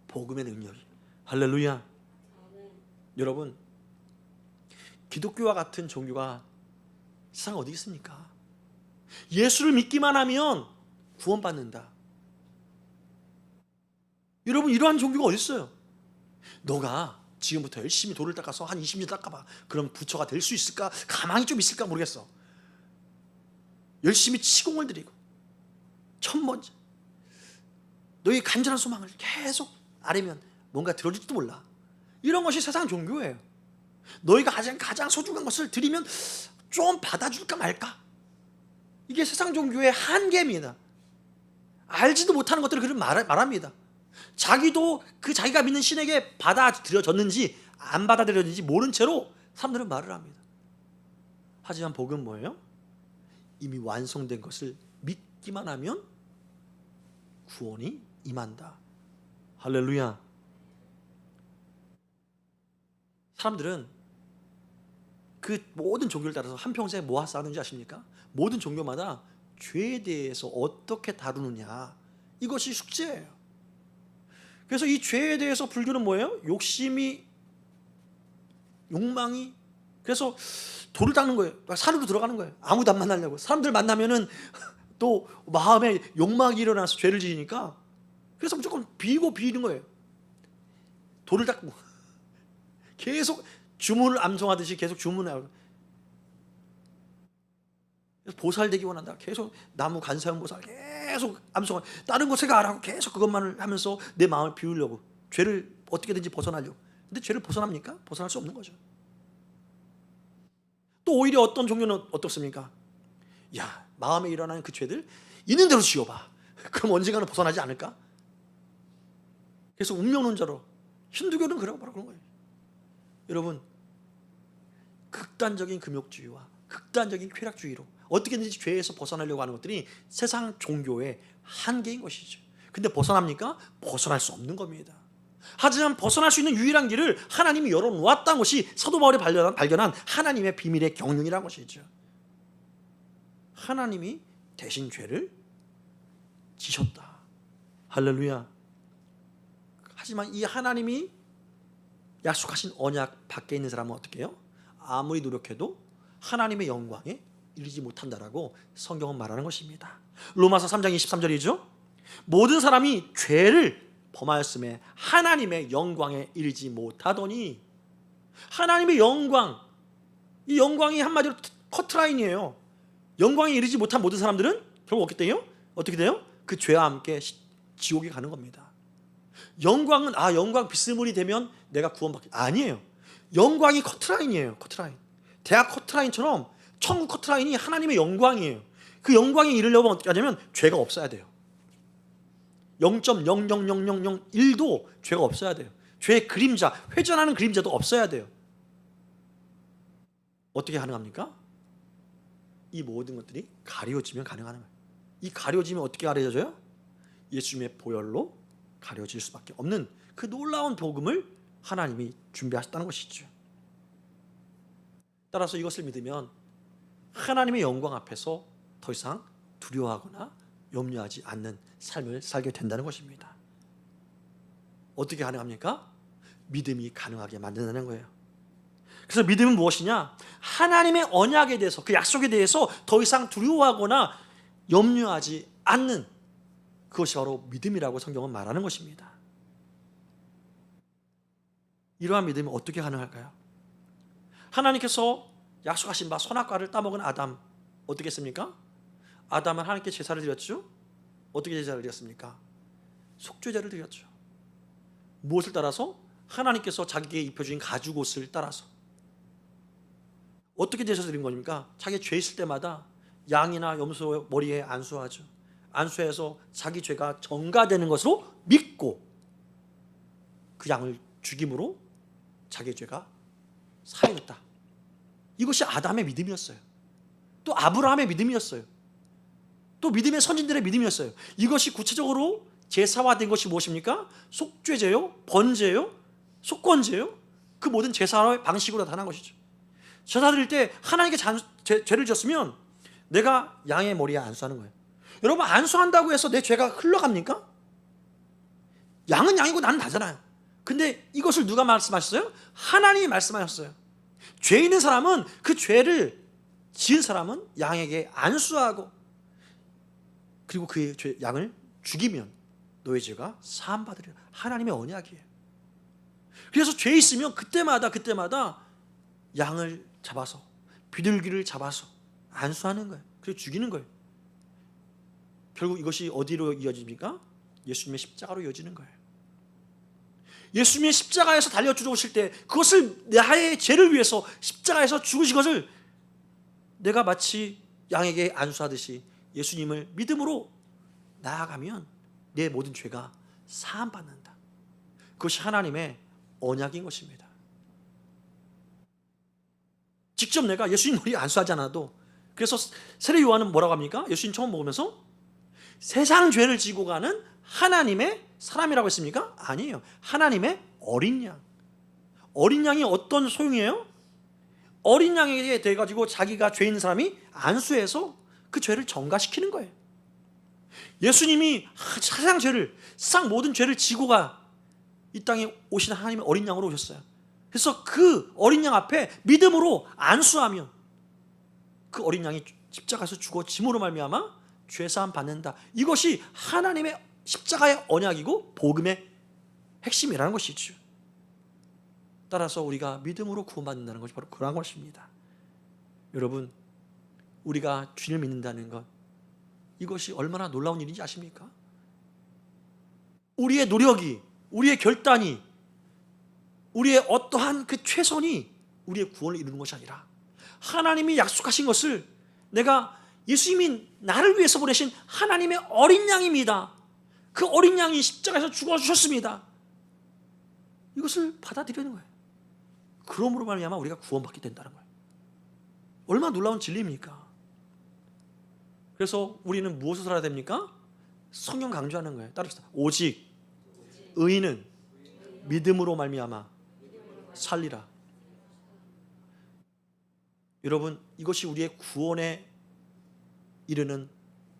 Speaker 1: 복음의 능력이. 할렐루야. 여러분, 기독교와 같은 종교가 세상 어디 있습니까? 예수를 믿기만 하면 구원받는다. 여러분, 이러한 종교가 어디 있어요? 너가 지금부터 열심히 돌을 닦아서 한 20년 닦아봐. 그럼 부처가 될 수 있을까? 가망이 좀 있을까 모르겠어. 열심히 치공을 드리고 천 번째 너희 간절한 소망을 계속 아뢰면 뭔가 들어줄지도 몰라. 이런 것이 세상 종교예요. 너희가 가장 소중한 것을 드리면 좀 받아줄까 말까. 이게 세상 종교의 한계입니다. 알지도 못하는 것들을 그렇게 말합니다. 자기도 그 자기가 믿는 신에게 받아들여졌는지 안 받아들여졌는지 모른 채로 사람들은 말을 합니다. 하지만 복음은 뭐예요? 이미 완성된 것을 믿기만 하면 구원이 임한다. 할렐루야. 사람들은 그 모든 종교를 따라서 한평생에 뭐 싸우는지 아십니까? 모든 종교마다 죄에 대해서 어떻게 다루느냐, 이것이 숙제예요. 그래서 이 죄에 대해서 불교는 뭐예요? 욕망이, 그래서 돌을 닦는 거예요. 산으로 들어가는 거예요. 아무도 안 만나려고. 사람들 만나면은 또 마음에 욕망이 일어나서 죄를 지으니까, 그래서 무조건 비는 거예요. 돌을 닦고 계속 주문을 암송하듯이 계속 주문을 하고, 보살되기 원한다. 계속 나무 간사형 보살 계속 암송하고, 다른 거 생각 안 하고 계속 그것만을 하면서 내 마음을 비우려고, 죄를 어떻게든지 벗어나려고. 근데 죄를 벗어납니까? 벗어날 수 없는 거죠. 또 오히려 어떤 종교는 어떻습니까? 야, 마음에 일어나는 그 죄들 있는 대로 지어봐. 그럼 언젠가는 벗어나지 않을까? 그래서 운명론자로, 힌두교는 바로 그런 거예요. 여러분, 극단적인 금욕주의와 극단적인 쾌락주의로 어떻게든지 죄에서 벗어나려고 하는 것들이 세상 종교의 한계인 것이죠. 근데 벗어납니까? 벗어날 수 없는 겁니다. 하지만 벗어날 수 있는 유일한 길을 하나님이 열어놓았다는 것이 사도 바울이 발견한 하나님의 비밀의 경륜이라는 것이죠. 하나님이 대신 죄를 지셨다. 할렐루야. 하지만 이 하나님이 약속하신 언약 밖에 있는 사람은 어떻게 해요? 아무리 노력해도 하나님의 영광에 이르지 못한다라고 성경은 말하는 것입니다. 로마서 3장 23절이죠. 모든 사람이 죄를 범하였음에 하나님의 영광에 이르지 못하더니, 하나님의 영광, 이 영광이 한마디로 커트라인이에요. 영광에 이르지 못한 모든 사람들은 결국 어떻게 돼요? 그 죄와 함께 지옥에 가는 겁니다. 영광은 영광 비스무리 되면 내가 구원받기, 아니에요. 영광이 커트라인이에요. 커트라인. 대학 커트라인처럼 천국 커트라인이 하나님의 영광이에요. 그 영광에 이르려면 어떻게 하냐면 죄가 없어야 돼요. 0.00001도 죄가 없어야 돼요. 죄의 그림자, 회전하는 그림자도 없어야 돼요. 어떻게 가능합니까? 이 모든 것들이 가려지면 가능한 거예요. 이 가려지면 어떻게 가려져요? 예수님의 보혈로 가려질 수밖에 없는 그 놀라운 복음을 하나님이 준비하셨다는 것이죠. 따라서 이것을 믿으면 하나님의 영광 앞에서 더 이상 두려워하거나 염려하지 않는 삶을 살게 된다는 것입니다. 어떻게 가능합니까? 믿음이 가능하게 만든다는 거예요. 그래서 믿음은 무엇이냐? 하나님의 언약에 대해서, 그 약속에 대해서 더 이상 두려워하거나 염려하지 않는, 그것이 바로 믿음이라고 성경은 말하는 것입니다. 이러한 믿음이 어떻게 가능할까요? 하나님께서 약속하신 바 선악과를 따먹은 아담, 어떻게 했습니까? 아담은 하나님께 제사를 드렸죠. 어떻게 제사를 드렸습니까? 속죄제를 드렸죠. 무엇을 따라서? 하나님께서 자기에게 입혀주신 가죽옷을 따라서. 어떻게 제사 드린 겁니까? 자기 죄 있을 때마다 양이나 염소 머리에 안수하죠. 안수해서 자기 죄가 전가되는 것으로 믿고 그 양을 죽임으로 자기 죄가 사해졌다. 이것이 아담의 믿음이었어요. 또 아브라함의 믿음이었어요. 또 믿음의 선진들의 믿음이었어요. 이것이 구체적으로 제사화된 것이 무엇입니까? 속죄제요, 번제요, 속건제요. 그 모든 제사의 방식으로 나타난 것이죠. 제사 드릴 때 하나님께 죄를 졌으면 내가 양의 머리에 안수하는 거예요. 여러분, 안수한다고 해서 내 죄가 흘러갑니까? 양은 양이고 나는 나잖아요. 근데 이것을 누가 말씀하셨어요? 하나님이 말씀하셨어요. 죄 있는 사람은, 그 죄를 지은 사람은 양에게 안수하고, 그리고 그의 양을 죽이면 너의 죄가 사함받으리라. 하나님의 언약이에요. 그래서 죄 있으면 그때마다 양을 잡아서, 비둘기를 잡아서 안수하는 거예요. 그리고 죽이는 거예요. 결국 이것이 어디로 이어집니까? 예수님의 십자가로 이어지는 거예요. 예수님의 십자가에서 달려 죽으실 때 그것을 나의 죄를 위해서 십자가에서 죽으신 것을 내가 마치 양에게 안수하듯이 예수님을 믿음으로 나아가면 내 모든 죄가 사함받는다. 그것이 하나님의 언약인 것입니다. 직접 내가 예수님 머리에 안수하지 않아도, 그래서 세례 요한은 뭐라고 합니까? 예수님 처음 먹으면서 세상 죄를 지고 가는 하나님의 사람이라고 했습니까? 아니에요. 하나님의 어린 양. 어린 양이 어떤 소용이에요? 어린 양에게 돼가지고 자기가 죄 있는 사람이 안수해서 그 죄를 전가시키는 거예요. 예수님이 세상 죄를, 세상 모든 죄를 지고 이 땅에 오신 하나님의 어린 양으로 오셨어요. 그래서 그 어린 양 앞에 믿음으로 안수하면 그 어린 양이 십자가에서 죽어짐으로 말미암아 죄사함 받는다. 이것이 하나님의 십자가의 언약이고 복음의 핵심이라는 것이죠. 따라서 우리가 믿음으로 구원받는다는 것이 바로 그러한 것입니다. 여러분, 우리가 주님을 믿는다는 것, 이것이 얼마나 놀라운 일인지 아십니까? 우리의 노력이, 우리의 결단이, 우리의 어떠한 그 최선이 우리의 구원을 이루는 것이 아니라 하나님이 약속하신 것을, 내가 예수님이 나를 위해서 보내신 하나님의 어린 양입니다. 그 어린 양이 십자가에서 죽어주셨습니다. 이것을 받아들이는 거예요. 그러므로 말미암아 우리가 구원받게 된다는 거예요. 얼마나 놀라운 진리입니까? 그래서 우리는 무엇을 살아야 됩니까? 성경 강조하는 거예요. 따릅시다. 오직 의인은 믿음으로 말미암아 살리라. 여러분, 이것이 우리의 구원에 이르는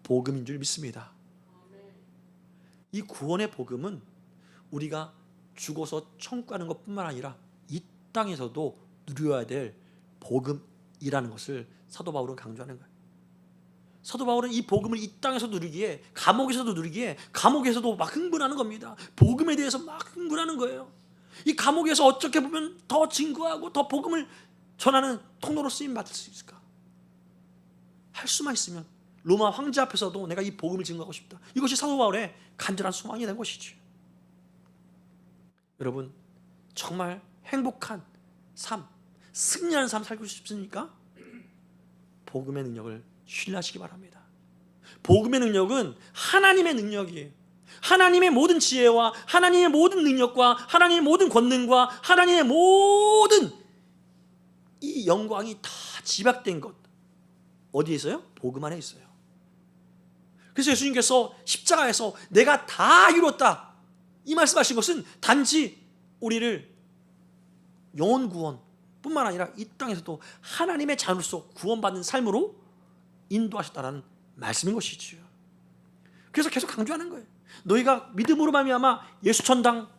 Speaker 1: 복음인 줄 믿습니다. 이 구원의 복음은 우리가 죽어서 천국 가는 것뿐만 아니라 이 땅에서도 누려야 될 복음이라는 것을 사도 바울은 강조하는 거예요. 사도 바울은 이 복음을 이 땅에서 누리기에, 감옥에서도 누리기에, 감옥에서도 막 흥분하는 겁니다. 복음에 대해서 막 흥분하는 거예요. 이 감옥에서 어떻게 보면 더 증거하고 더 복음을 전하는 통로로 쓰임 받을 수 있을까? 할 수만 있으면 로마 황제 앞에서도 내가 이 복음을 증거하고 싶다. 이것이 사도 바울의 간절한 소망이 된 것이죠. 여러분, 정말 행복한 삶, 승리하는 삶 살고 싶습니까? 복음의 능력을 신뢰하시기 바랍니다. 복음의 능력은 하나님의 능력이에요. 하나님의 모든 지혜와 하나님의 모든 능력과 하나님의 모든 권능과 하나님의 모든 이 영광이 다 집약된 것, 어디에 있어요? 복음 안에 있어요. 그래서 예수님께서 십자가에서 내가 다 이뤘다, 이 말씀하신 것은 단지 우리를 영혼 구원 뿐만 아니라 이 땅에서도 하나님의 자녀로서 구원받는 삶으로 인도하셨다는 말씀인 것이지요. 그래서 계속 강조하는 거예요. 너희가 믿음으로 말미암아 예수 천당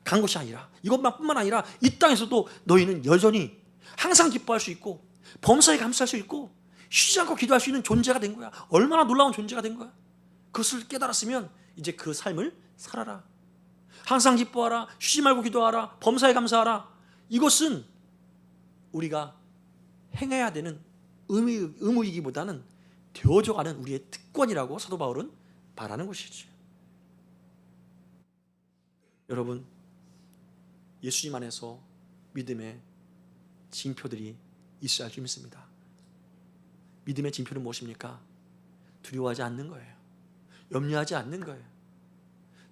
Speaker 1: 간 것이 아니라, 이것뿐만 아니라 이 땅에서도 너희는 여전히 항상 기뻐할 수 있고 범사에 감사할 수 있고 쉬지 않고 기도할 수 있는 존재가 된 거야. 얼마나 놀라운 존재가 된 거야. 그것을 깨달았으면 이제 그 삶을 살아라. 항상 기뻐하라, 쉬지 말고 기도하라, 범사에 감사하라. 이것은 우리가 행해야 되는 의무이기보다는 되어져가는 우리의 특권이라고 사도 바울은 말하는 것이죠. 여러분, 예수님 안에서 믿음의 징표들이 있어야 할 줄 믿습니다. 믿음의 징표는 무엇입니까? 두려워하지 않는 거예요. 염려하지 않는 거예요.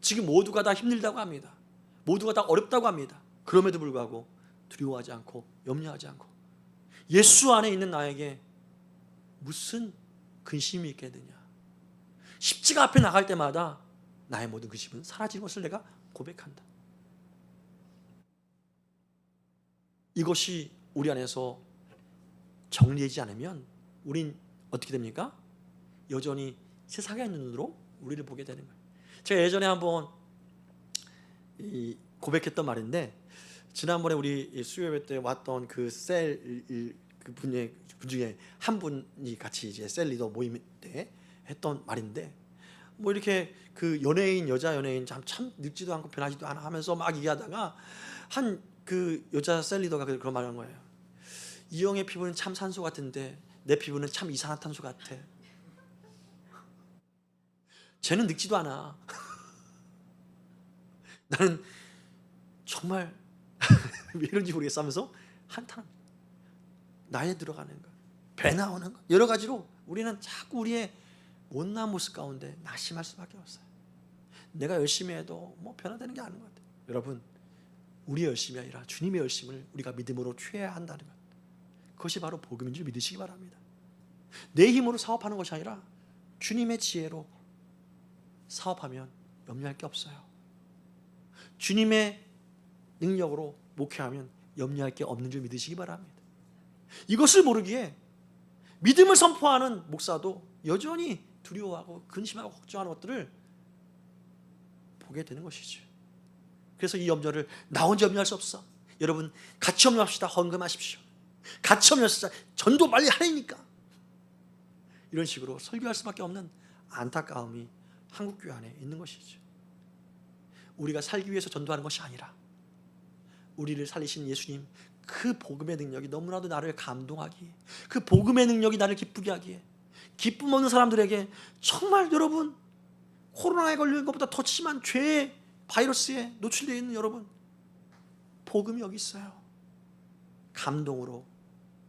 Speaker 1: 지금 모두가 다 힘들다고 합니다. 모두가 다 어렵다고 합니다. 그럼에도 불구하고 두려워하지 않고 염려하지 않고, 예수 안에 있는 나에게 무슨 근심이 있게 되냐. 십자가 앞에 나갈 때마다 나의 모든 근심은 사라진 것을 내가 고백한다. 이것이 우리 안에서 정리되지 않으면 우린 어떻게 됩니까? 여전히 세상의 눈으로 우리를 보게 되는 거예요. 제가 예전에 한번 고백했던 말인데, 지난번에 우리 수요예배 때 왔던 그 분 중에 한 분이 같이 이제 셀 리더 모임 때 했던 말인데, 뭐 이렇게 그 여자 연예인 참 늙지도 않고 변하지도 않아 하면서 막 얘기하다가 한 그 여자 셀 리더가 그런 말을 한 거예요. 이영의 피부는 참 산소 같은데 내 피부는 참 이산화탄소 같아. 쟤는 늙지도 않아. 나는 정말 왜 이런지 모르겠어 하면서 한탄합니다. 나에 들어가는 것, 배 나오는 것, 여러 가지로 우리는 자꾸 우리의 못난 모습 가운데 낙심할 수밖에 없어요. 내가 열심히 해도 뭐 변화되는 게 아닌 것 같아요. 여러분, 우리의 열심이 아니라 주님의 열심을 우리가 믿음으로 취해야 한다는 것, 그것이 바로 복음인 줄 믿으시기 바랍니다. 내 힘으로 사업하는 것이 아니라 주님의 지혜로 사업하면 염려할 게 없어요. 주님의 능력으로 목회하면 염려할 게 없는 줄 믿으시기 바랍니다. 이것을 모르기에 믿음을 선포하는 목사도 여전히 두려워하고 근심하고 걱정하는 것들을 보게 되는 것이죠. 그래서 이 염려를 나 혼자 염려할 수 없어. 여러분, 같이 염려합시다. 헌금하십시오. 같이 염려합시다. 전도 빨리 하려니까. 이런 식으로 설교할 수밖에 없는 안타까움이 한국교회 안에 있는 것이죠. 우리가 살기 위해서 전도하는 것이 아니라 우리를 살리신 예수님, 그 복음의 능력이 너무나도 나를 감동하기에, 그 복음의 능력이 나를 기쁘게 하기에, 기쁨 없는 사람들에게 정말 여러분, 코로나에 걸리는 것보다 더 심한 죄의 바이러스에 노출되어 있는 여러분, 복음이 여기 있어요. 감동으로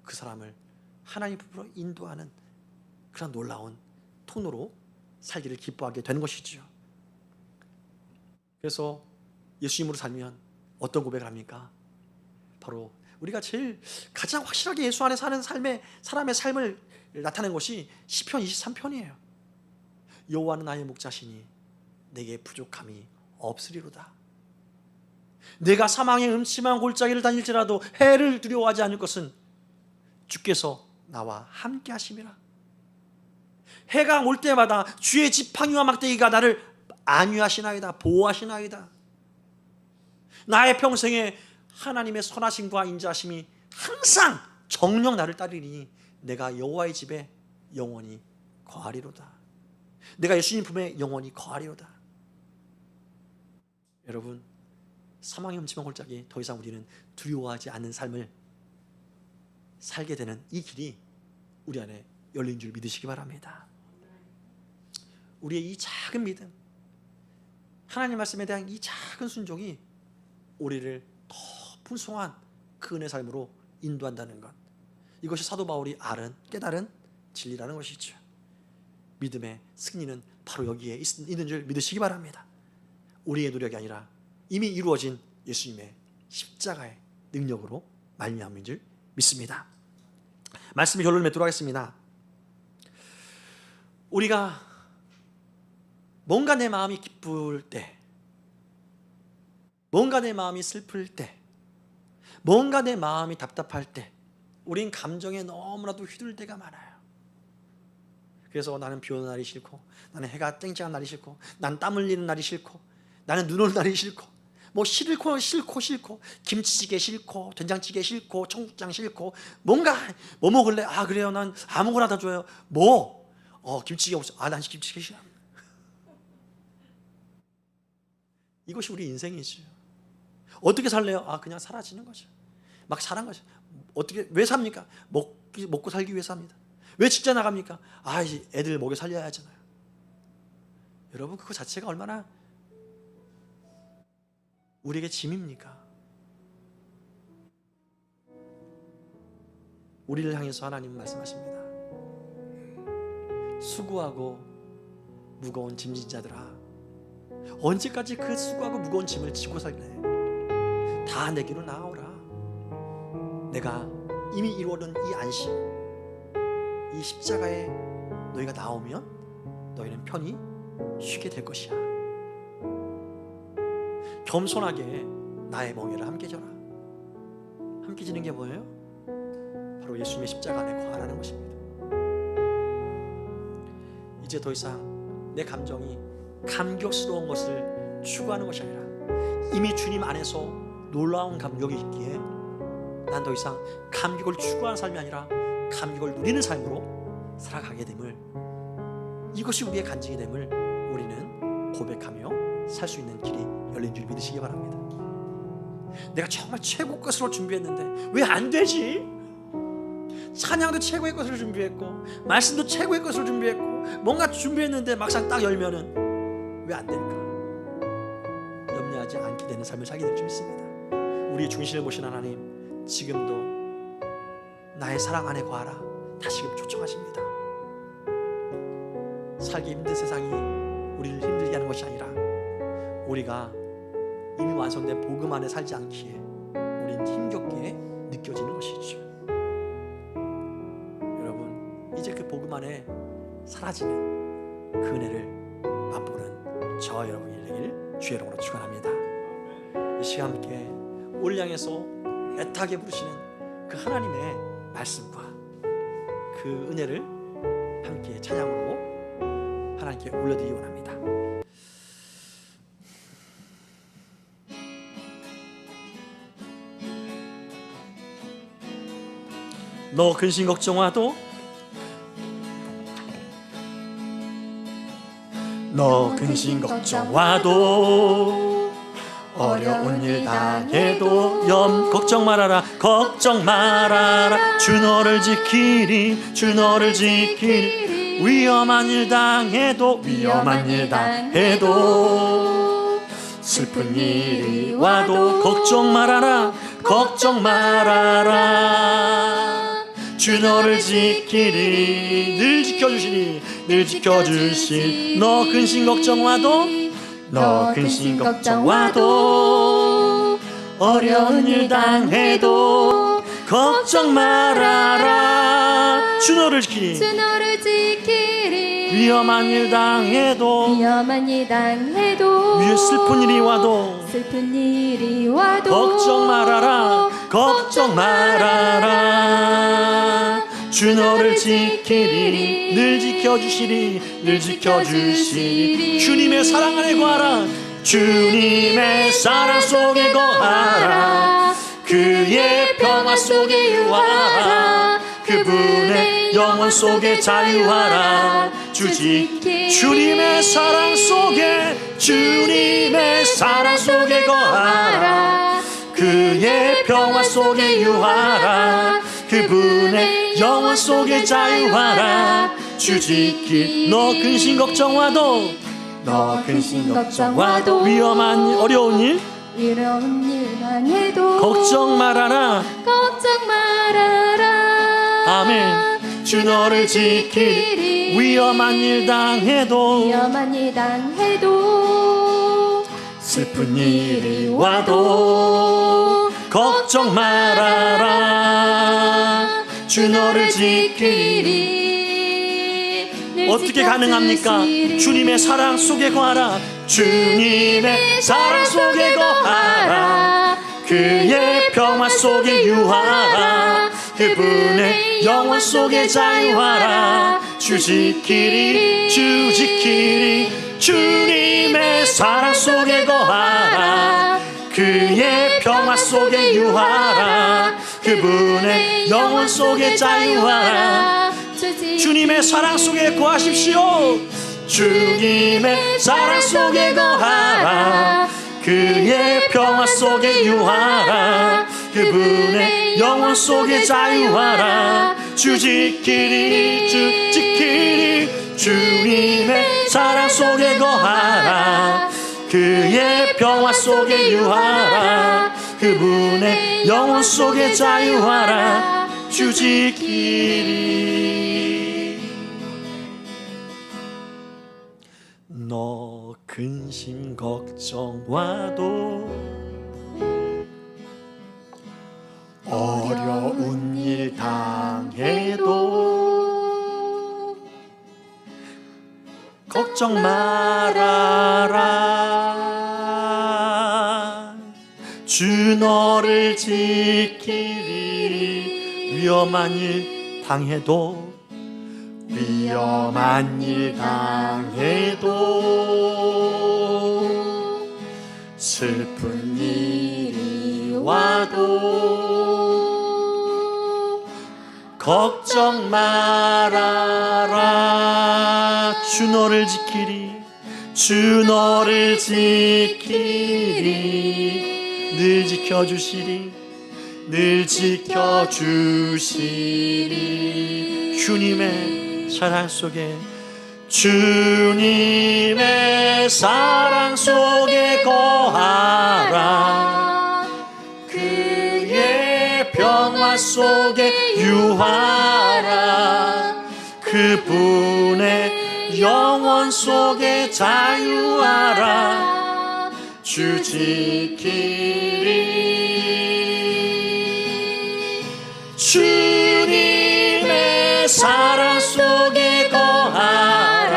Speaker 1: 그 사람을 하나님 품으로 인도하는 그런 놀라운 통로로 살기를 기뻐하게 되는 것이죠. 그래서 예수님으로 살면 어떤 고백을 합니까? 바로 우리가 제일 가장 확실하게 예수 안에 사는 사람의 삶을 나타낸 것이 시편 23편이에요. 여호와는 나의 목자시니 내게 부족함이 없으리로다. 내가 사망의 음침한 골짜기를 다닐지라도 해를 두려워하지 않을 것은 주께서 나와 함께 하심이라. 해가 올 때마다 주의 지팡이와 막대기가 나를 안위하시나이다, 보호하시나이다. 나의 평생에 하나님의 선하심과 인자하심이 항상 정녕 나를 따르니 내가 여호와의 집에 영원히 거하리로다. 내가 예수님 품에 영원히 거하리로다. 여러분, 사망의 음침한 골짜기, 더 이상 우리는 두려워하지 않는 삶을 살게 되는 이 길이 우리 안에 열린 줄 믿으시기 바랍니다. 우리의 이 작은 믿음, 하나님 말씀에 대한 이 작은 순종이 우리를 더 풍성한 그 은혜 삶으로 인도한다는 것, 이것이 사도 바울이 깨달은 진리라는 것이죠. 믿음의 승리는 바로 여기에 있는 줄 믿으시기 바랍니다. 우리의 노력이 아니라 이미 이루어진 예수님의 십자가의 능력으로 말미암은 줄 믿습니다. 말씀의 결론을 맺도록 하겠습니다. 우리가 뭔가 내 마음이 기쁠 때, 뭔가 내 마음이 슬플 때, 뭔가 내 마음이 답답할 때 우린 감정에 너무나도 휘둘릴 때가 많아요. 그래서 나는 비 오는 날이 싫고, 나는 해가 쨍쨍한 날이 싫고, 나는 땀 흘리는 날이 싫고, 나는 눈 오는 날이 싫고, 뭐 싫고 김치찌개 싫고, 된장찌개 싫고, 청국장 싫고, 뭔가 뭐 먹을래? 아 그래요, 난 아무거나 다 줘요. 뭐? 김치찌개 없어. 아 난 김치찌개 싫어. 이것이 우리 인생이죠. 어떻게 살래요? 아 그냥 사라지는 거죠. 막 사는 거죠. 어떻게, 왜 삽니까? 먹고 살기 위해 삽니다. 왜 직장 나갑니까? 아 애들 먹여 살려야 하잖아요. 여러분, 그거 자체가 얼마나 우리에게 짐입니까? 우리를 향해서 하나님은 말씀하십니다. 수고하고 무거운 짐진 자들아, 언제까지 그 수고하고 무거운 짐을 지고 살래? 다 내게로 나아오라. 내가 이미 이루어둔 이 안식, 이 십자가에 너희가 나오면 너희는 편히 쉬게 될 것이야. 겸손하게 나의 멍에를 함께 져라. 함께 지는 게 뭐예요? 바로 예수님의 십자가 안에 거하라는 것입니다. 이제 더 이상 내 감정이 감격스러운 것을 추구하는 것이 아니라 이미 주님 안에서 놀라운 감격이 있기에 난 더 이상 감격을 추구하는 삶이 아니라 감격을 누리는 삶으로 살아가게 됨을, 이것이 우리의 간증이 됨을 우리는 고백하며 살 수 있는 길이 열린 줄 믿으시기 바랍니다. 내가 정말 최고 것으로 준비했는데 왜 안 되지? 찬양도 최고의 것으로 준비했고, 말씀도 최고의 것으로 준비했고, 뭔가 준비했는데 막상 딱 열면은 왜 안 될까? 염려하지 일어나지 않게 되는 삶을 살게 될 줄 믿습니다. 우리의 중심을 보신 하나님, 지금도 나의 사랑 안에 거하라 다시금 초청하십니다. 살기 힘든 세상이 우리를 힘들게 하는 것이 아니라 우리가 이미 완성된 복음 안에 살지 않기에 우리는 힘겹게 느껴지는 것이죠. 여러분, 이제 그 복음 안에 사라지는 그 은혜를 맛보는 저와 여러분이 되기를 주의 이름으로 축원합니다. 이 시간 함께 우리를 향해서 애타게 부르시는 그 하나님의 말씀과 그 은혜를 함께 찬양으로 하나님께 올려드리기 원합니다. 너 근심 걱정와도 너 근심 걱정와도 어려운 일 당해도 걱정 말아라 걱정 말아라 주 너를 지키리 주 너를 지키리 위험한 일 당해도 슬픈 일이 와도 걱정 말아라 걱정 말아라 주 너를 지키리 늘 지켜주시리 늘 지켜주시리 너 근심 걱정 와도 어려운 일 당해도 걱정 말아라 주 너를 지키리 위험한 일 당해도 위에 슬픈 일이 와도 걱정 말아라 주 너를 지키리 늘 지켜주시리 주님의 사랑 안에 거하라 주님의 사랑 속에 거하라 그의 평화 속에 유하라 그분의 영원 속에 자유하라 주님의 사랑 속에 거하라 그의 평화 속에 유하라 그분의 영원 속에 자유하라 주 지키 너 근심 걱정와도 위험한 어려운 일 당해도 걱정 말아라 아멘 주 너를 지키리 위험한 일 당해도 슬픈 일이 와도 걱정 말아라 주 너를 지키리 어떻게 가능합니까? 주님의 사랑 속에 거하라 주님의 사랑 속에 거하라 그의 평화 속에 유하라 그분의 영원 속에 자유하라 주 지키리 주님의 사랑 속에 거하라 그의 평화 속에 유하라 그분의 영원 속에 자유하라 주님의 사랑 속에 거하십시오 주님의 사랑 속에 거하라 그의 평화 속에 유하라 그분의 영원 속에 자유하라 주 지키리 주님의 사랑 속에 거하라 그의 평화 속에 유하라 그분의 영원 속에 자유하라 주 지키리 너 근심 걱정 와도 어려운 일 당해도 걱정 말아라 주 너를 지키리 위험한 일 당해도 슬픈 일이 와도 걱정 말아라 주 너를 지키리 늘 지켜주시리 주님의 사랑 속에 주님의 사랑 속에 거하라. 그의 평화 속에 유하라. 그분의 영원 속에 자유하라. 주 지키리. 주님의 사랑 속에 거하라.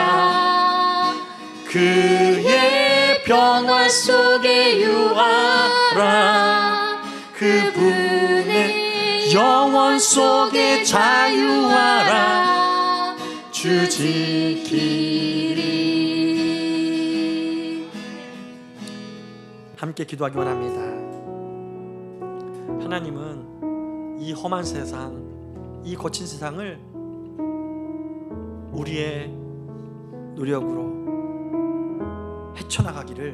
Speaker 1: 그의 평화 속에 유하라. 그분의 영원 속에 자유하라. 주 지키리. 함께 기도하기 원합니다. 하나님은 이 험한 세상, 이 거친 세상을 우리의 노력으로 헤쳐나가기를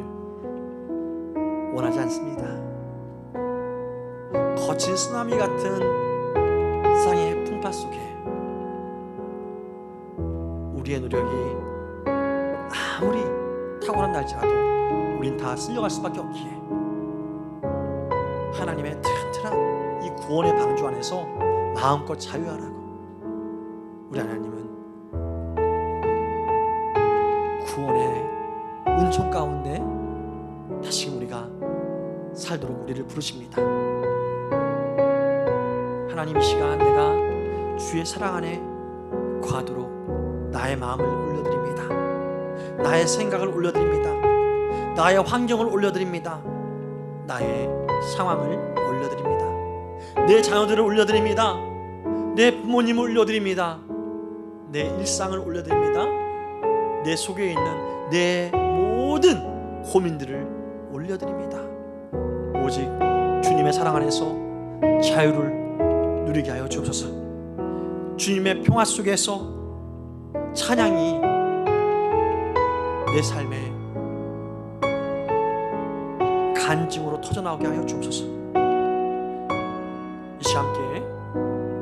Speaker 1: 원하지 않습니다. 거친 쓰나미 같은 세상의 풍파 속에 우리의 노력이 아무리 탁월한다 할지라도 우린 다 쓸려갈 수밖에 없기에 하나님의 튼튼한 이 구원의 방주 안에서 마음껏 자유하라고 우리 하나님은 구원의 은총 가운데 다시금 우리가 살도록 우리를 부르십니다. 하나님, 이 시간 내가 주의 사랑 안에 거하도록 나의 마음을 올려드립니다. 나의 생각을 올려드립니다. 나의 환경을 올려드립니다. 나의 상황을 올려드립니다. 내 자녀들을 올려드립니다. 내 부모님을 올려드립니다. 내 일상을 올려드립니다. 내 속에 있는 내 모든 고민들을 올려드립니다. 오직 주님의 사랑 안에서 자유를 누리게 하여 주옵소서. 주님의 평화 속에서 찬양이 내 삶에 간증으로 터져나오게 하여 주옵소서. 이 시간 함께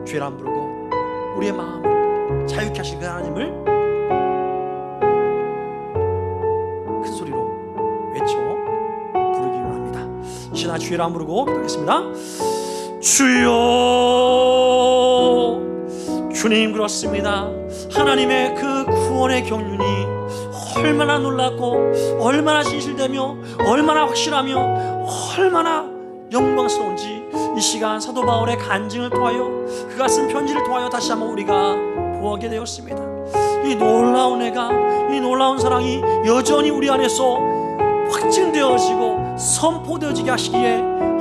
Speaker 1: 주의 이름 부르고 우리의 마음을 자유케 하신 그 하나님을 큰 소리로 외쳐 부르기 원합니다. 이 시간 주의 이름 부르고 기도하겠습니다. 주여, 주님, 그렇습니다. 하나님의 그 구원의 경륜이 얼마나 놀랍고 얼마나 진실되며 얼마나 확실하며 얼마나 영광스러운지 이 시간 사도 바울의 간증을 통하여 그가 쓴 편지를 통하여 다시 한번 우리가 보게 되었습니다. 이 놀라운 애가, 이 놀라운 사랑이 여전히 우리 안에서 확증되어지고 선포되어지게 하시기에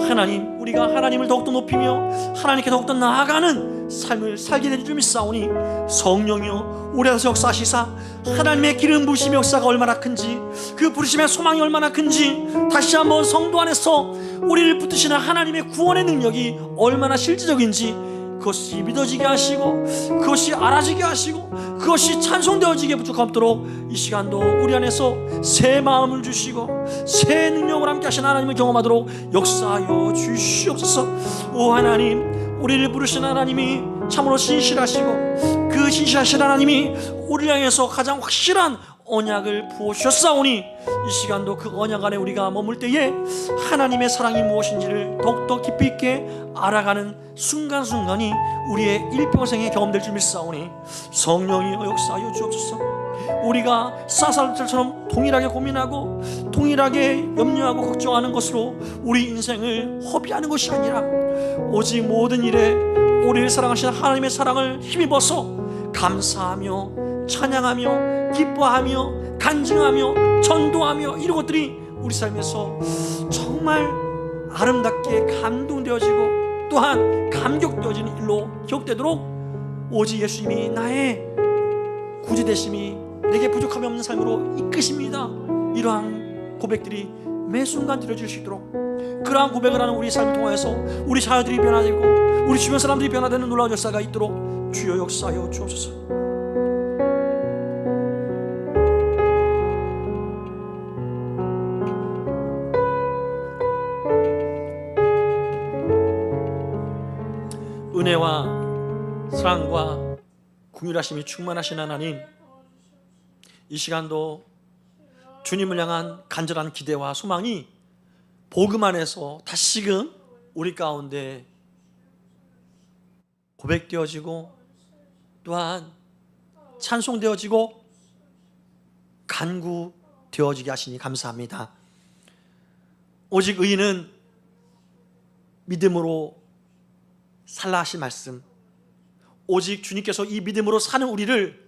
Speaker 1: 하나님, 우리가 하나님을 더욱더 높이며 하나님께 더욱더 나아가는 삶을 살게 될 줄 믿사오니 성령이여 우리 안에서 역사하시사 하나님의 기름 부으심의 역사가 얼마나 큰지, 그 부르심의 소망이 얼마나 큰지 다시 한번 성도 안에서 우리를 붙드시는 하나님의 구원의 능력이 얼마나 실질적인지 그것이 믿어지게 하시고 그것이 알아지게 하시고 그것이 찬송되어지게 부족함도록 이 시간도 우리 안에서 새 마음을 주시고 새 능력을 함께 하신 하나님을 경험하도록 역사하여 주시옵소서. 오 하나님, 우리를 부르신 하나님이 참으로 신실하시고 그 신실하신 하나님이 우리를 향해서 가장 확실한 언약을 부어주셨사오니 이 시간도 그 언약 안에 우리가 머물 때에 하나님의 사랑이 무엇인지를 더욱더 깊이 있게 알아가는 순간순간이 우리의 일평생에 경험될 줄 믿사오니 성령이여 역사하여 주옵소서. 우리가 사살들처럼 동일하게 고민하고 동일하게 염려하고 걱정하는 것으로 우리 인생을 허비하는 것이 아니라 오직 모든 일에 우리를 사랑하시는 하나님의 사랑을 힘입어서 감사하며 찬양하며 기뻐하며 간증하며 전도하며 이런 것들이 우리 삶에서 정말 아름답게 감동되어지고 또한 감격되어지는 일로 기억되도록 오직 예수님이 나의 구주 되심이 내게 부족함이 없는 삶으로 이끄십니다. 이러한 고백들이 매 순간 들려질 수 있도록 그러한 고백을 하는 우리 삶을 통해서 우리 자녀들이 변화되고 우리 주변 사람들이 변화되는 놀라운 역사가 있도록 주여 역사하여 주옵소서. 은혜와 사랑과 긍휼하심이 충만하신 하나님, 이 시간도 주님을 향한 간절한 기대와 소망이 복음 안에서 다시금 우리 가운데 고백되어지고 또한 찬송되어지고 간구되어지게 하시니 감사합니다. 오직 의인은 믿음으로 살라 하신 말씀, 오직 주님께서 이 믿음으로 사는 우리를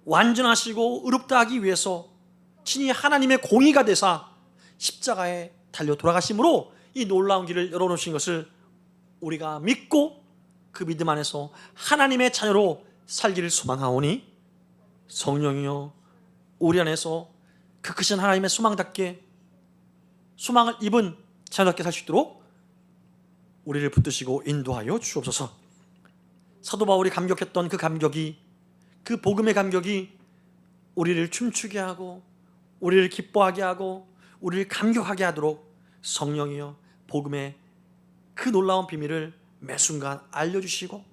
Speaker 1: 완전하시고 의롭다 하기 위해서 친히 하나님의 공의가 되사 십자가에 달려 돌아가심으로 이 놀라운 길을 열어놓으신 것을 우리가 믿고 그 믿음 안에서 하나님의 자녀로 살기를 소망하오니 성령이여 우리 안에서 그 크신 하나님의 소망답게 소망을 입은 자녀답게 살 수 있도록 우리를 붙드시고 인도하여 주옵소서. 사도 바울이 감격했던 그 감격이, 그 복음의 감격이 우리를 춤추게 하고 우리를 기뻐하게 하고 우리를 감격하게 하도록 성령이여 복음의 그 놀라운 비밀을 매 순간 알려주시고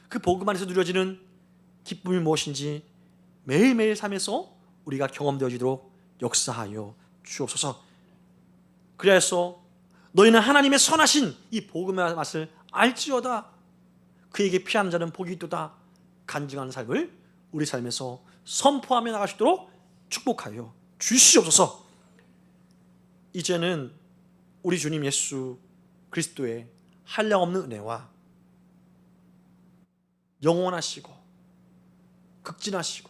Speaker 1: 그 복음 안에서 누려지는 기쁨이 무엇인지 매일매일 삶에서 우리가 경험되어지도록 역사하여 주옵소서. 그래서 너희는 하나님의 선하신 이 복음의 맛을 알지어다. 그에게 피하는 자는 복이 있도다. 간증하는 삶을 우리 삶에서 선포하며 나갈 수 있도록 축복하여 주시옵소서. 이제는 우리 주님 예수 그리스도의 한량없는 은혜와 영원하시고 극진하시고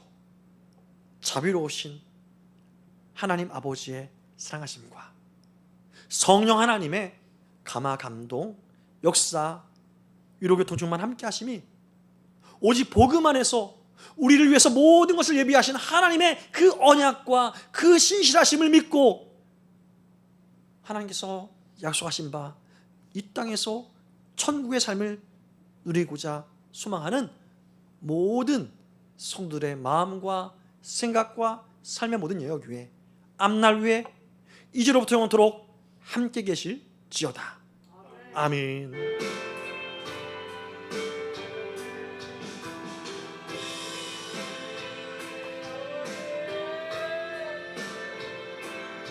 Speaker 1: 자비로우신 하나님 아버지의 사랑하심과 성령 하나님의 감화 감동 역사 위로교통 충만 함께 하심이 오직 복음 안에서 우리를 위해서 모든 것을 예비하신 하나님의 그 언약과 그 신실하심을 믿고 하나님께서 약속하신 바 이 땅에서 천국의 삶을 누리고자 소망하는 모든 성도들의 마음과 생각과 삶의 모든 여역 위에 앞날 위에 이제로부터 영원토록 함께 계실지어다. 아멘.